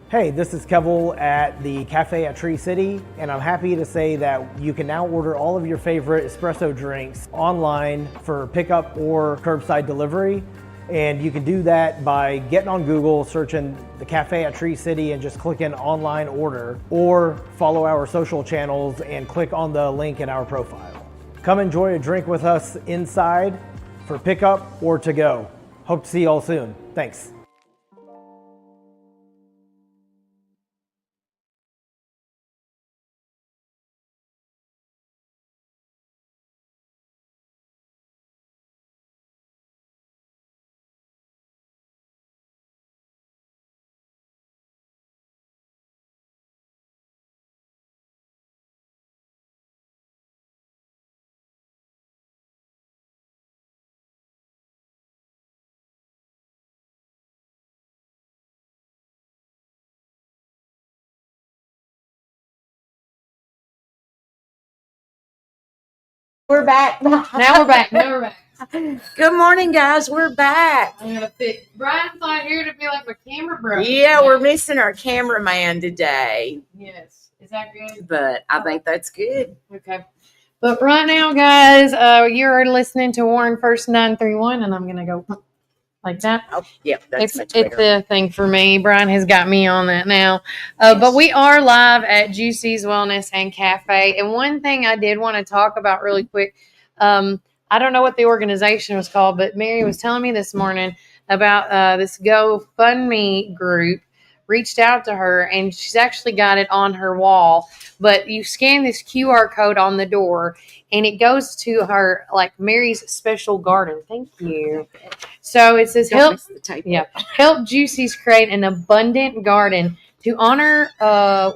Hey, this is Kevel at the Cafe at Tree City, and I'm happy to say that you can now order all of your favorite espresso drinks online for pickup or curbside delivery. And you can do that by getting on Google, searching the Cafe at Tree City and just clicking online order, or follow our social channels and click on the link in our profile. Come enjoy a drink with us inside for pickup or to go. Hope to see you all soon. Thanks. We're back. Now we're back. Good morning, guys. We're back. I'm gonna fit Brian's not here to be like my camera broke. Yeah, we're missing our cameraman today. Yes. Is that good? But I think that's good. Okay. But right now, guys, you're listening to Warren First 931, and I'm gonna go like that. Oh, yeah, that's much it's better. a thing for me. Brian has got me on that now. But we are live at Juicy's Wellness and Cafe. And one thing I did want to talk about really quick, I don't know what the organization was called, but Mary was telling me this morning about this GoFundMe group reached out to her, and she's actually got it on her wall. But you scan this QR code on the door, and it goes to her, like Mary's Special Garden. Thank you. So it says, help Juicy's create an abundant garden to honor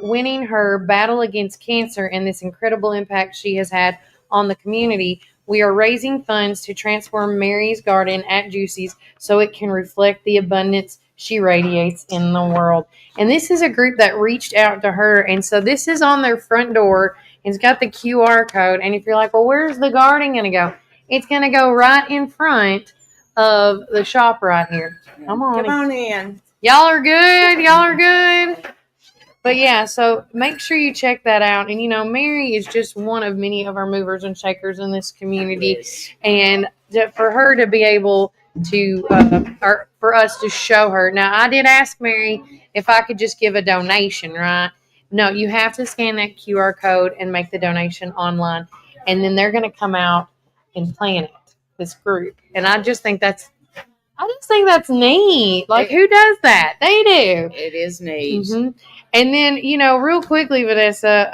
winning her battle against cancer and this incredible impact she has had on the community. We are raising funds to transform Mary's Garden at Juicy's so it can reflect the abundance she radiates in the world. And this is a group that reached out to her. And so this is on their front door. It's got the QR code. And if you're like, well, where's the garden going to go? It's going to go right in front of the shop right here. Come on in. Y'all are good. Y'all are good. But yeah, so make sure you check that out. And, Mary is just one of many of our movers and shakers in this community. And for her to be able to, or for us to show her. Now, I did ask Mary if I could just give a donation, right? No, you have to scan that QR code and make the donation online. And then they're going to come out and plan it, this group. And I just think that's neat. Like, who does that? They do. It is neat. Mm-hmm. And then, real quickly, Vanessa,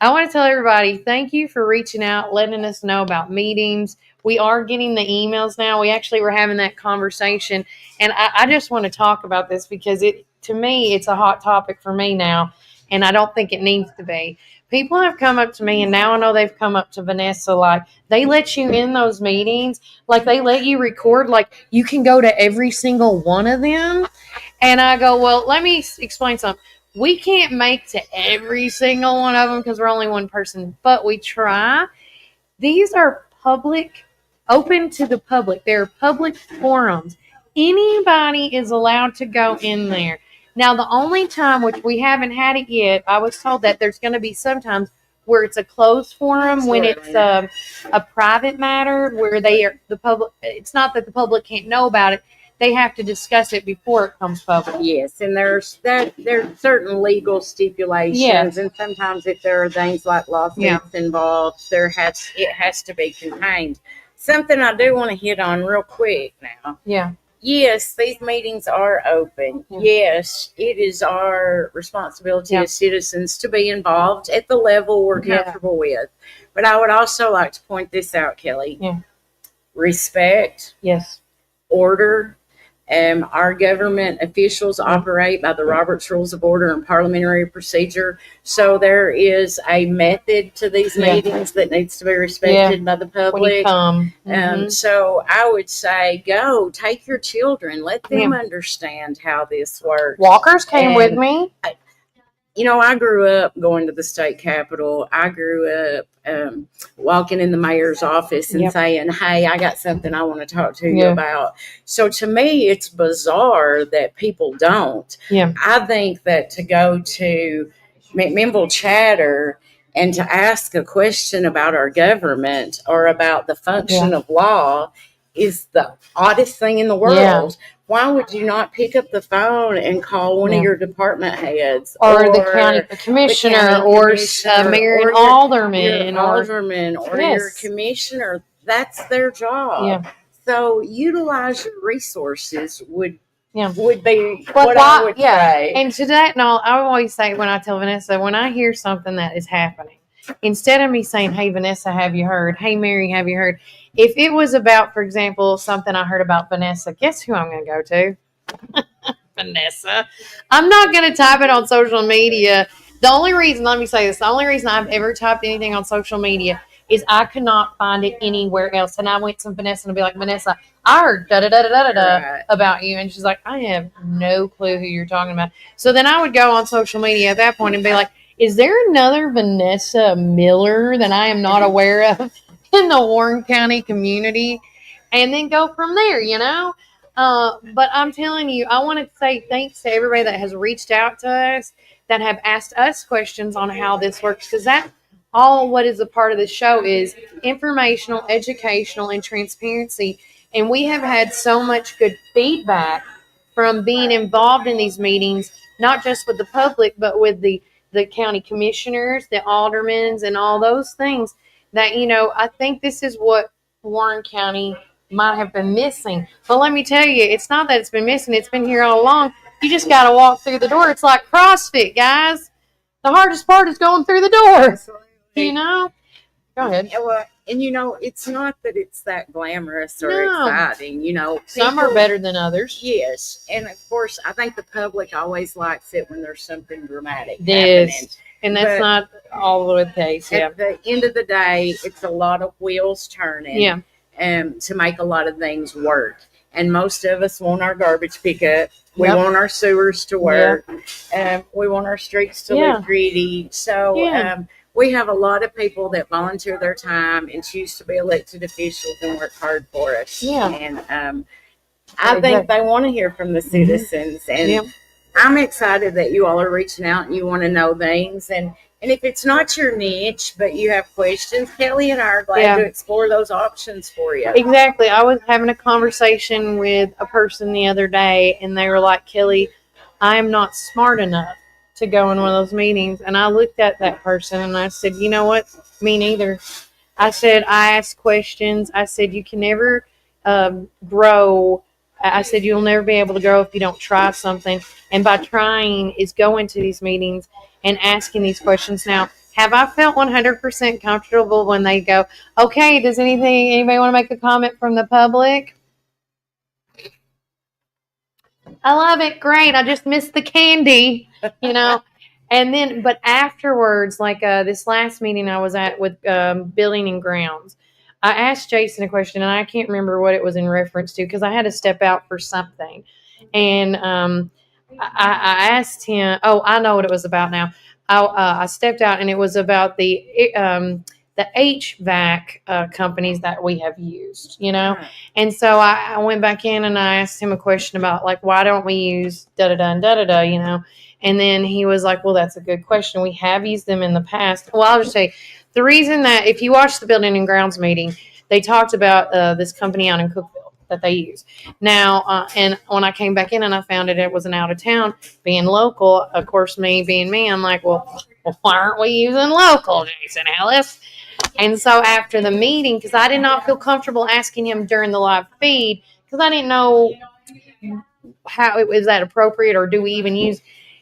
I want to tell everybody, thank you for reaching out, letting us know about meetings. We are getting the emails now. We actually were having that conversation. And I just want to talk about this because to me, it's a hot topic for me now. And I don't think it needs to be. People have come up to me, and now I know they've come up to Vanessa, like, they let you in those meetings. Like, they let you record. Like, you can go to every single one of them. And I go, well, let me explain something. We can't make to every single one of them because we're only one person, but we try. These are public, open to the public. They're public forums. Anybody is allowed to go in there. Now, the only time, which we haven't had it yet, I was told that there's going to be sometimes where it's a closed forum, when it's a private matter, where the public. It's not that the public can't know about it. They have to discuss it before it comes public. Yes, and there's certain legal stipulations, Yes. and sometimes if there are things like lawsuits involved, it has to be contained. Something I do want to hit on real quick now. Yeah. Yes, these meetings are open. Yeah. Yes, it is our responsibility as citizens to be involved at the level we're comfortable with. But I would also like to point this out, Kelly. Yeah. Respect. Yes. Order. Our government officials operate by the Robert's Rules of Order and Parliamentary Procedure. So there is a method to these meetings that needs to be respected by the public. When you come. So I would say, go take your children, let them understand how this works. Walkers came with me. I grew up going to the state capitol. I grew up walking in the mayor's office and saying, hey, I got something I want to talk to you about. So to me, it's bizarre that people don't. Yeah. I think that to go to McMinnville Chatter and to ask a question about our government or about the function of law is the oddest thing in the world. Yeah. Why would you not pick up the phone and call one of your department heads or the county commissioner or mayor and alderman or your commissioner? That's their job. Yeah. So utilize your resources would be what I would say. And to that, I always say when I tell Vanessa, when I hear something that is happening, instead of me saying, hey, Vanessa, have you heard? Hey, Mary, have you heard? If it was about, for example, something I heard about Vanessa, guess who I'm going to go to? Vanessa. I'm not going to type it on social media. The only reason I've ever typed anything on social media is I could not find it anywhere else. And I went to Vanessa and be like, Vanessa, I heard da-da-da-da-da-da about you. And she's like, I have no clue who you're talking about. So then I would go on social media at that point and be like, is there another Vanessa Miller that I am not aware of in the Warren County community? And then go from there, But I'm telling you, I want to say thanks to everybody that has reached out to us, that have asked us questions on how this works, because that all what is a part of the show is informational, educational, and transparency. And we have had so much good feedback from being involved in these meetings, not just with the public, but with the county commissioners, the aldermen, and all those things that, I think this is what Warren County might have been missing. But let me tell you, it's not that it's been missing. It's been here all along. You just got to walk through the door. It's like CrossFit, guys. The hardest part is going through the door. Absolutely. Go ahead. And it's not that it's that glamorous or exciting. Some are better than others. Yes, and of course, I think the public always likes it when there's something dramatic happening. And that's But not all the case. Yeah. At the end of the day, it's a lot of wheels turning. Yeah. To make a lot of things work. and most of us want our garbage pickup. We Yep. want our sewers to work. We want our streets to Yeah. look pretty. So Yeah. we have a lot of people that volunteer their time and choose to be elected officials and work hard for us. Yeah. And I think they want to hear from the citizens. And Yep. I'm excited that you all are reaching out and you want to know things. And if it's not your niche, but you have questions, Kelly and I are glad to explore those options for you. Exactly. I was having a conversation with a person the other day, and they were like, Kelly, I am not smart enough to go in one of those meetings. And I looked at that person and I said, you know what? Me neither. I said, I ask questions. I said, you can never grow. I said, you'll never be able to grow if you don't try something. And by trying is going to these meetings and asking these questions. Now, have I felt 100% comfortable when they go, okay, does anybody want to make a comment from the public? I love it. Great. I just missed the candy, And then, but afterwards, like this last meeting I was at with Building and Grounds, I asked Jason a question, and I can't remember what it was in reference to because I had to step out for something. And I asked him, I know what it was about now. I stepped out, and it was about the HVAC companies that we have used, And so I went back in and I asked him a question about, like, why don't we use da-da-da and da-da-da, And then he was like, well, that's a good question. We have used them in the past. Well, I'll just say the reason that if you watch the Building and Grounds meeting, they talked about this company out in Cookville that they use. Now, and when I came back in and I found it was an out of town, being local, of course, me being me, I'm like, well, why aren't we using local, Jason Ellis? And so after the meeting, because I did not feel comfortable asking him during the live feed, because I didn't know how it was that appropriate or do we even use.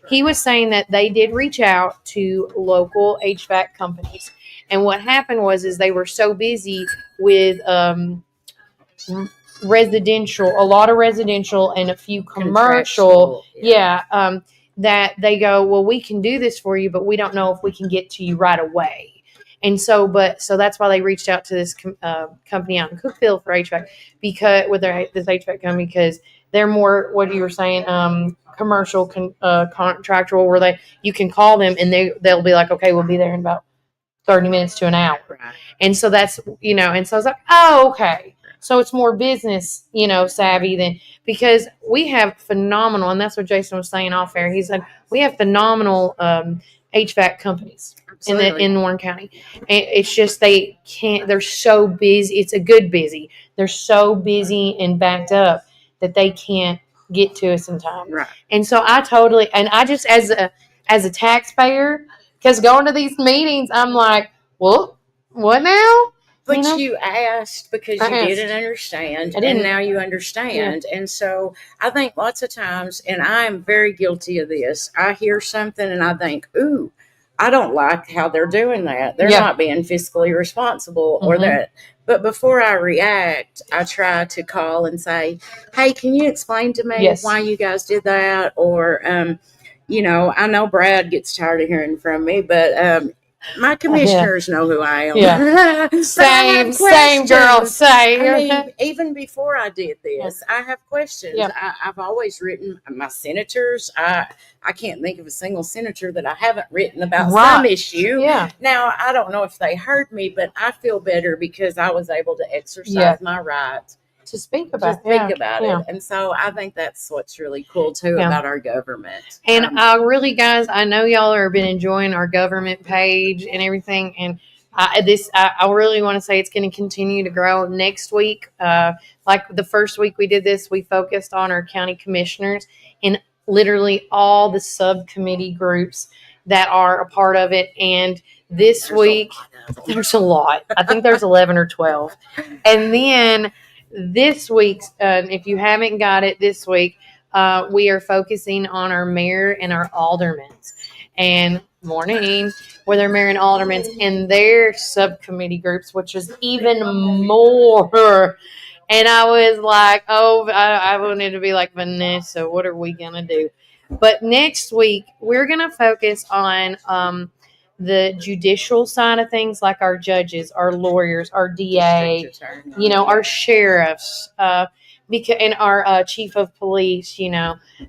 He was saying that they did reach out to local HVAC companies. And what happened was they were so busy with residential, a lot of residential and a few commercial. That they go, well, we can do this for you, but we don't know if we can get to you right away. And so that's why they reached out to this company out in Cookville for HVAC this HVAC company, because they're more what you were saying, commercial contractual, where you can call them and they'll be like, okay, we'll be there in about 30 minutes to an hour. Right. And so that's, and so I was like, oh, okay. So it's more business, savvy than, because we have phenomenal, and that's what Jason was saying off air. He said, we have phenomenal HVAC companies in Warren County. And it's just, they're so busy. It's a good busy. They're so busy and backed up that they can't get to us in time. Right. And so I just, as a taxpayer, because going to these meetings, I'm like, well, what now? But you asked because you didn't understand, and now you understand. Yeah. And so I think lots of times, and I'm very guilty of this, I hear something and I think, ooh, I don't like how they're doing that. They're not being fiscally responsible or that. But before I react, I try to call and say, hey, can you explain to me why you guys did that? Or, I know Brad gets tired of hearing from me, but my commissioners know who I am. Yeah. Same girl, same. I mean, even before I did this, I have questions. Yeah. I've always written my senators. I can't think of a single senator that I haven't written about some issue. Yeah. Now, I don't know if they heard me, but I feel better because I was able to exercise my rights to speak about it. And so I think that's what's really cool too about our government. And guys, I know y'all have been enjoying our government page and everything. And I really want to say it's going to continue to grow next week. Like the first week we did this, we focused on our county commissioners and literally all the subcommittee groups that are a part of it. And this week, there's a lot. I think there's 11 or 12. And then this week's, if you haven't got it this week, we are focusing on our mayor and our aldermen. And with our mayor and aldermen and their subcommittee groups, which is even more. And I was like, I wanted to be like, Vanessa, what are we going to do? But next week, we're going to focus on the judicial side of things, like our judges, our lawyers, our DA, our sheriffs, and our chief of police,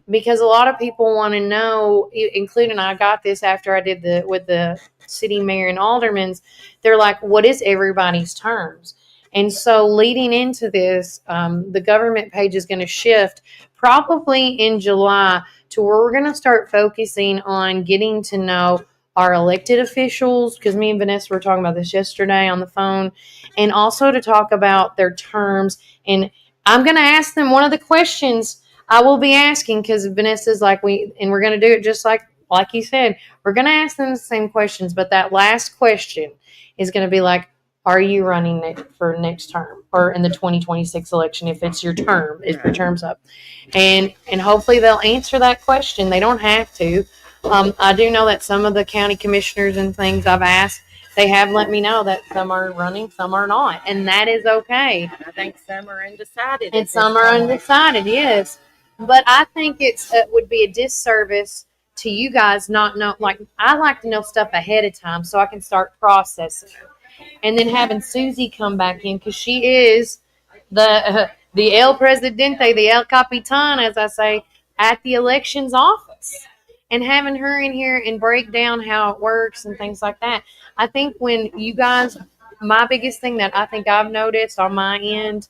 because a lot of people want to know, including I got this after I did with the city mayor and aldermans. They're like, what is everybody's terms? And so leading into this, the government page is going to shift probably in July to where we're going to start focusing on getting to know our elected officials, because me and Vanessa were talking about this yesterday on the phone, and also to talk about their terms. And I'm going to ask them one of the questions I will be asking, because Vanessa's like, we're going to do it just like you said. We're going to ask them the same questions, but that last question is going to be like, are you running for next term or in the 2026 election if it's your term, if your term's up? And hopefully they'll answer that question. They don't have to. I do know that some of the county commissioners and things I've asked, they have let me know that some are running, some are not. And that is okay. I think some are undecided. And some are undecided, yes. But I think it would be a disservice to you guys not know. Like, I like to know stuff ahead of time so I can start processing it. And then having Susie come back in, because she is the El Presidente, the El Capitan, as I say, at the elections office. And having her in here and break down how it works and things like that. I think when you guys, my biggest thing that I think I've noticed on my end,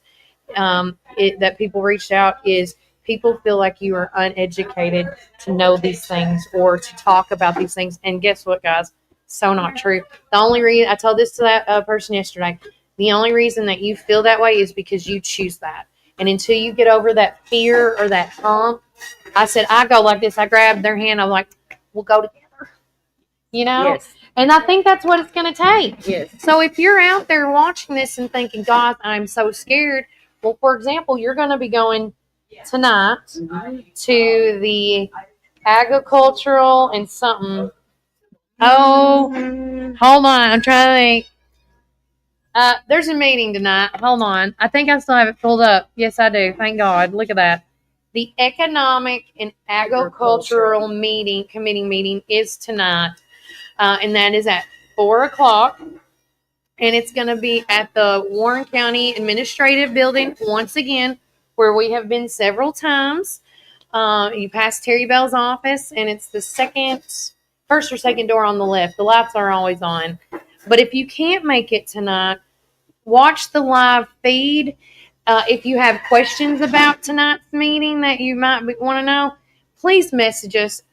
that people reached out, is people feel like you are uneducated to know these things or to talk about these things. And guess what, guys? So not true. The only reason, I told this to that person yesterday, the only reason that you feel that way is because you choose that. And until you get over that fear or that hump, I said, I go like this. I grab their hand. I'm like, we'll go together. Yes. And I think that's what it's going to take. Yes. So if you're out there watching this and thinking, God, I'm so scared. Well, for example, you're going to be going tonight to the agricultural and something. Oh, hold on. I'm trying to think. There's a meeting tonight. Hold on. I think I still have it pulled up. Yes, I do. Thank God. Look at that. The Economic and Agricultural Committee meeting is tonight. And that is at 4:00. And it's going to be at the Warren County Administrative Building once again, where we have been several times. You pass Terry Bell's office, and it's the first or second door on the left. The lights are always on. But if you can't make it tonight, watch the live feed. If you have questions about tonight's meeting that you might want to know, please message us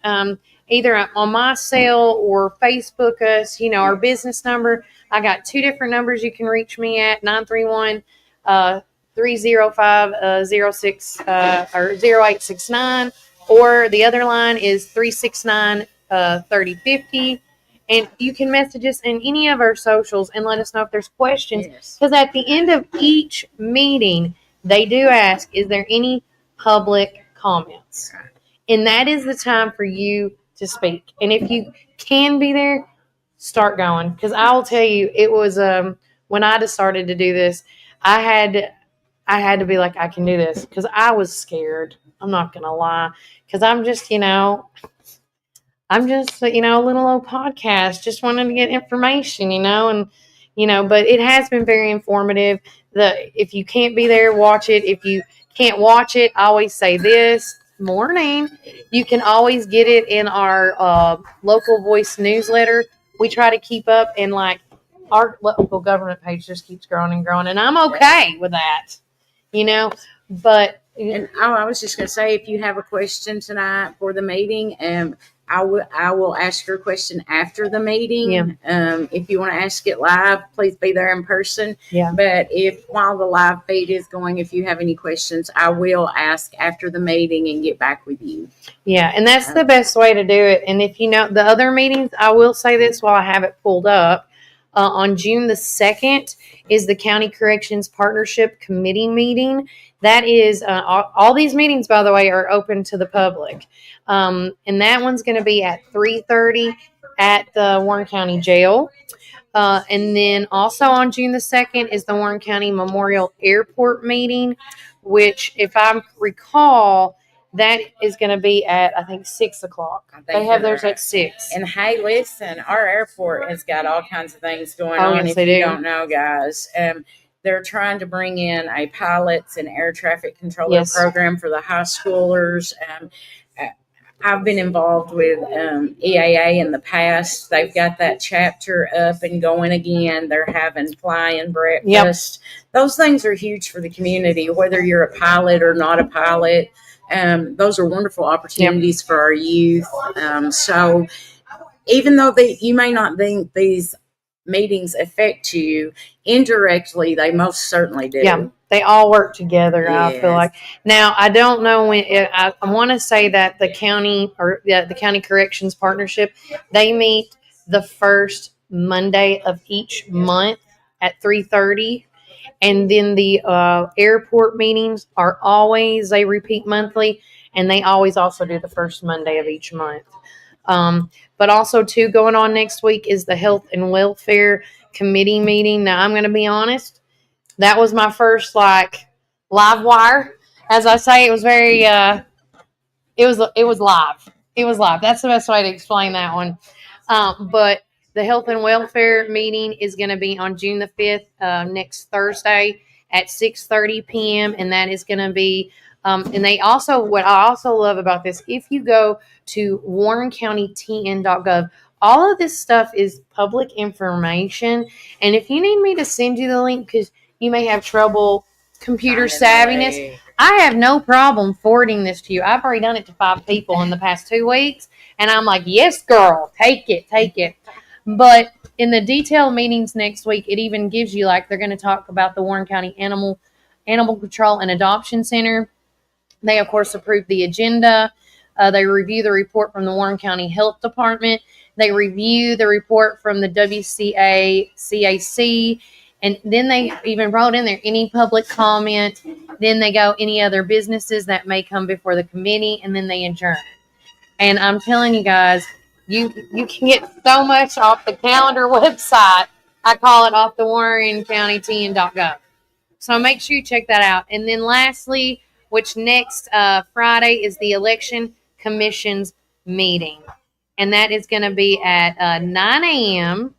either on my cell or Facebook us, our business number. I got 2 different numbers you can reach me at, 931-305-0869, or the other line is 369-3050. And you can message us in any of our socials and let us know if there's questions. Because at the end of each meeting, they do ask, is there any public comments? And that is the time for you to speak. And if you can be there, start going. Because I will tell you, it was when I just started to do this, I had to be like, I can do this. Because I was scared. I'm not going to lie. Because I'm just, a little old podcast, just wanting to get information, but it has been very informative. If you can't be there, watch it. If you can't watch it, I always say this morning, you can always get it in our local voice newsletter. We try to keep up, and our local government page just keeps growing and growing, and I'm okay with that, but. And I was just going to say, if you have a question tonight for the meeting, I will ask your question after the meeting. Yeah. If you want to ask it live, please be there in person. Yeah. But while the live feed is going, if you have any questions, I will ask after the meeting and get back with you. Yeah, and that's the best way to do it. And if the other meetings, I will say this while I have it pulled up. On June the 2nd is the County Corrections Partnership Committee meeting. That is, all these meetings, by the way, are open to the public. And that one's going to be at 3:30 at the Warren County Jail. And then also on June the 2nd is the Warren County Memorial Airport meeting, which, if I recall, that is going to be at, I think, 6 o'clock. They have theirs at 6. And hey, listen, our airport has got all kinds of things going Oh, on. yes, If they you do. don't know, guys, they're trying to bring in a pilots and air traffic controller program for the high schoolers. I've been involved with EAA in the past. They've got that chapter up and going again. They're having fly-in breakfast. Those things are huge for the community, whether you're a pilot or not a pilot. Those are wonderful opportunities for our youth. So even though you may not think these meetings affect you, indirectly, they most certainly do. Yeah, they all work together, I feel like. Now, I don't know when, I want to say that the county or the county corrections partnership, they meet the first Monday of each month at 3:30. And then the airport meetings are always, they repeat monthly, and they always also do the first Monday of each month. But also, too, going on next week is the Health and Welfare Committee meeting. Now, I'm going to be honest, that was my first, live wire. As I say, it was very, it was live. It was live. That's the best way to explain that one. But the Health and Welfare meeting is going to be on June the 5th, next Thursday at 6:30 p.m. And that is going to be, and they also, what I also love about this, if you go to warrencountytn.gov, all of this stuff is public information. And if you need me to send you the link because you may have trouble computer savviness, I have no problem forwarding this to you. I've already done it to 5 people in the past 2 weeks. And I'm like, yes, girl, take it. But in the detailed meetings next week, it even gives you, they're going to talk about the Warren County Animal Control and Adoption Center. They, of course, approve the agenda. They review the report from the Warren County Health Department. They review the report from the WCA CAC. And then they even wrote in there any public comment. Then they go any other businesses that may come before the committee, and then they adjourn. And I'm telling you guys, you can get so much off the calendar website. I call it off the warrencountytn.gov. So make sure you check that out. And then lastly, which next Friday is the Election Commission's meeting. And that is going to be at 9 a.m.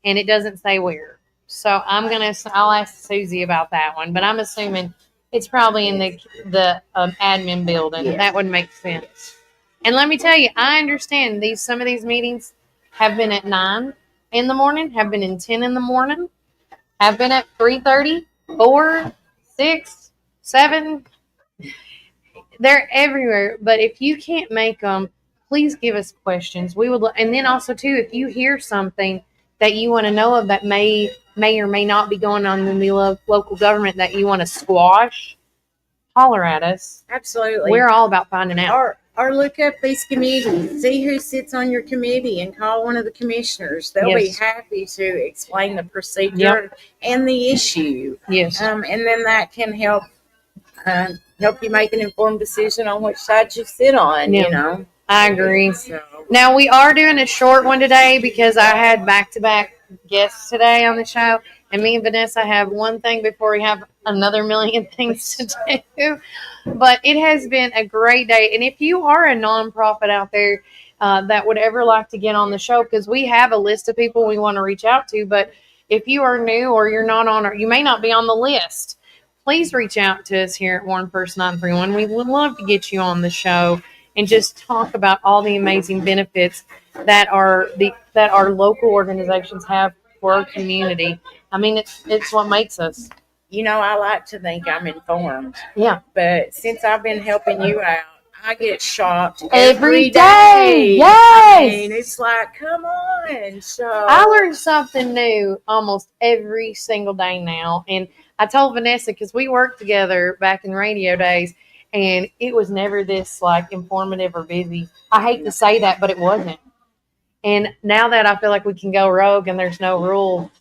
and it doesn't say where. So I'll ask Susie about that one, but I'm assuming it's probably in the admin building. Yes. That would make sense. And let me tell you, I understand some of these meetings have been at 9 in the morning, have been in 10 in the morning, have been at 3:30, 4, 6, 7. They're everywhere. But if you can't make them, please give us questions. We would, and then also too, if you hear something that you want to know of that may or may not be going on in the local government that you want to squash, holler at us. Absolutely. We're all about finding out. Or look up these committees. See who sits on your committee and call one of the commissioners. They'll be happy to explain the procedure and the issue. Yes. And then that can help you make an informed decision on which side you sit on, you know. I agree. So. Now, we are doing a short one today because I had back-to-back guests today on the show. And me and Vanessa have one thing before we have another million things to do. But it has been a great day. And if you are a nonprofit out there that would ever like to get on the show, because we have a list of people we want to reach out to. But if you are new or you're not on, or you may not be on the list, please reach out to us here at Warren First 931. We would love to get you on the show and just talk about all the amazing benefits that our local organizations have for our community. I mean, it's what makes us. You know, I like to think I'm informed. Yeah. But since I've been helping you out, I get shocked every day. Yes. I mean, it's like, come on. So I learn something new almost every single day now. And I told Vanessa, because we worked together back in radio days, and it was never this informative or busy. I hate to say that, but it wasn't. And now that I feel like we can go rogue and there's no rule,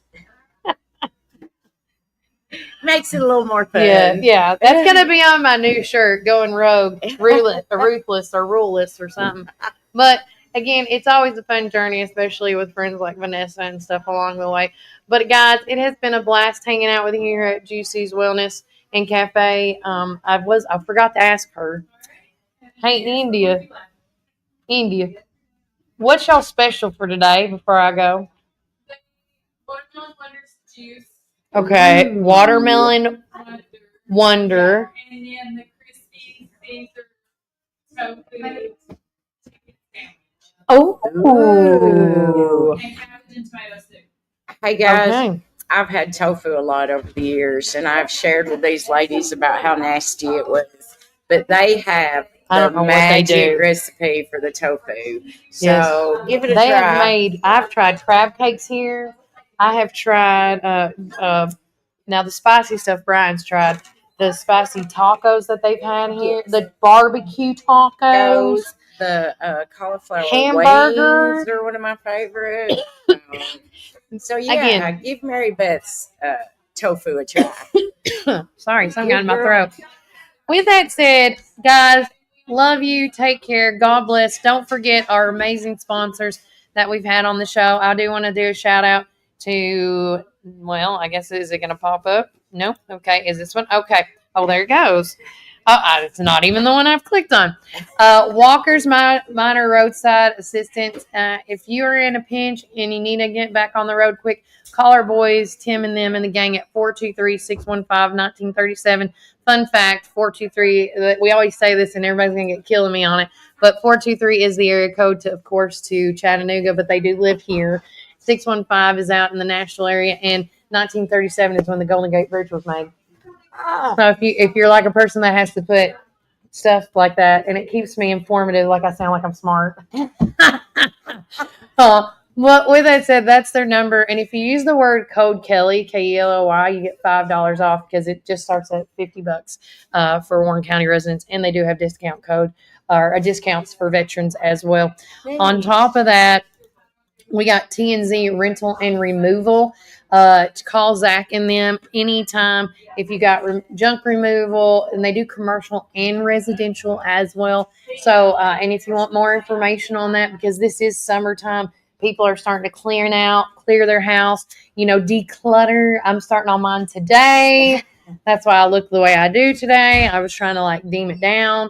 makes it a little more fun. Yeah. That's gonna be on my new shirt, going rogue, ruthless or ruleless or something. But again, it's always a fun journey, especially with friends like Vanessa and stuff along the way. But guys, it has been a blast hanging out with you here at Juicy's Wellness and Cafe. I forgot to ask her. Hey, India, what's y'all special for today before I go? Watermelon Wonders juice Okay, watermelon wonder. And then the crispy Caesar tofu. Oh. And cabbage and tomato soup. Hey guys, Okay. I've had tofu a lot over the years, and I've shared with these ladies about how nasty it was. But they have I the don't know what they magic do. recipe for the tofu. So give it a They try. have made. I've tried crab cakes here. I have tried. Now the spicy stuff. Brian's tried the spicy tacos that they've had here. The barbecue tacos. The cauliflower Hamburger. wings are one of my favorites. So yeah, Again. give Mary Beth's tofu a try. Sorry, something got in my throat. With that said, guys, love you. Take care. God bless. Don't forget our amazing sponsors that we've had on the show. I do want to do a shout out to, well, I guess, is it going to pop up? No? Okay. Is this one? Okay. Oh, there it goes. It's not even the one I've clicked on. Walker's Minor Roadside Assistance. If you are in a pinch and you need to get back on the road quick, call our boys, Tim and them and the gang at 423-615-1937. Fun fact, 423, we always say this and everybody's going to get killing me on it, but 423 is the area code, to, of course, to Chattanooga, but they do live here. 615 is out in the Nashville area, and 1937 is when the Golden Gate Bridge was made. So if you're like a person that has to put stuff like that, and it keeps me informative, like I sound like I'm smart. Well, with that said, that's their number. And if you use the word code Kelly, Kelly, you get $5 off because it just starts at $50 for Warren County residents. And they do have discount code or discounts for veterans as well. On top of that, we got T&Z Rental and Removal. Call Zach and them anytime if you got junk removal, and they do commercial and residential as well. So, and if you want more information on that, because this is summertime, people are starting to clear their house, declutter. I'm starting on mine today. That's why I look the way I do today. I was trying to deem it down.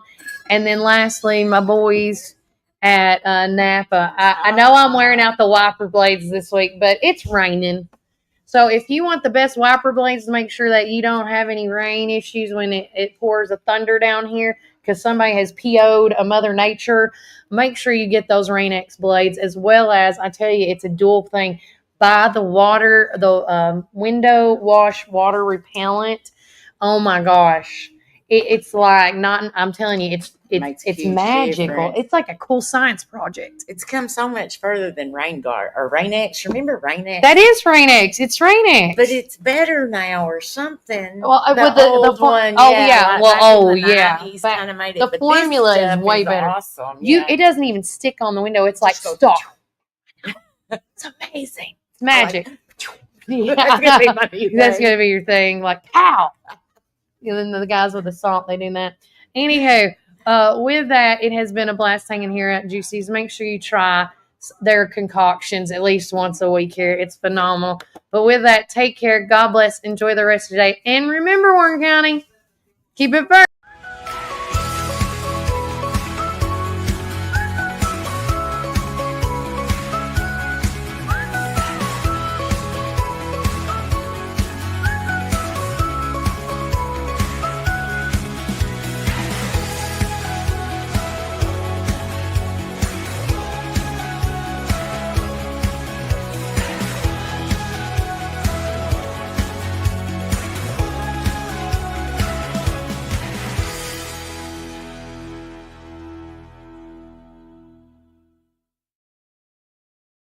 And then lastly, my boys at Napa. I know I'm wearing out the wiper blades this week, but it's raining. So if you want the best wiper blades to make sure that you don't have any rain issues when it pours a thunder down here, because somebody has PO'd a Mother Nature, make sure you get those Rain-X blades, as well as, I tell you, it's a dual thing. Buy the window wash water repellent. Oh my gosh. It's like not, I'm telling you, it's magical. Difference. It's like a cool science project. It's come so much further than Rain Guard or Rain-X. Remember Rain-X? That is Rain-X. It's Rain-X. But it's better now or something. Well, the with old one. Oh, yeah. yeah. Like well, back oh, in the yeah. 90s kind of made it. The But formula this is stuff way better. Awesome. Yeah. It doesn't even stick on the window. It's like stop. It's amazing. It's magic. Yeah. That's gonna be my new That's thing. gonna be your thing. Like, pow. And then the guys with the salt, they do that. Anywho, with that, it has been a blast hanging here at Juicy's. Make sure you try their concoctions at least once a week here. It's phenomenal. But with that, take care. God bless. Enjoy the rest of the day. And remember, Warren County, keep it first.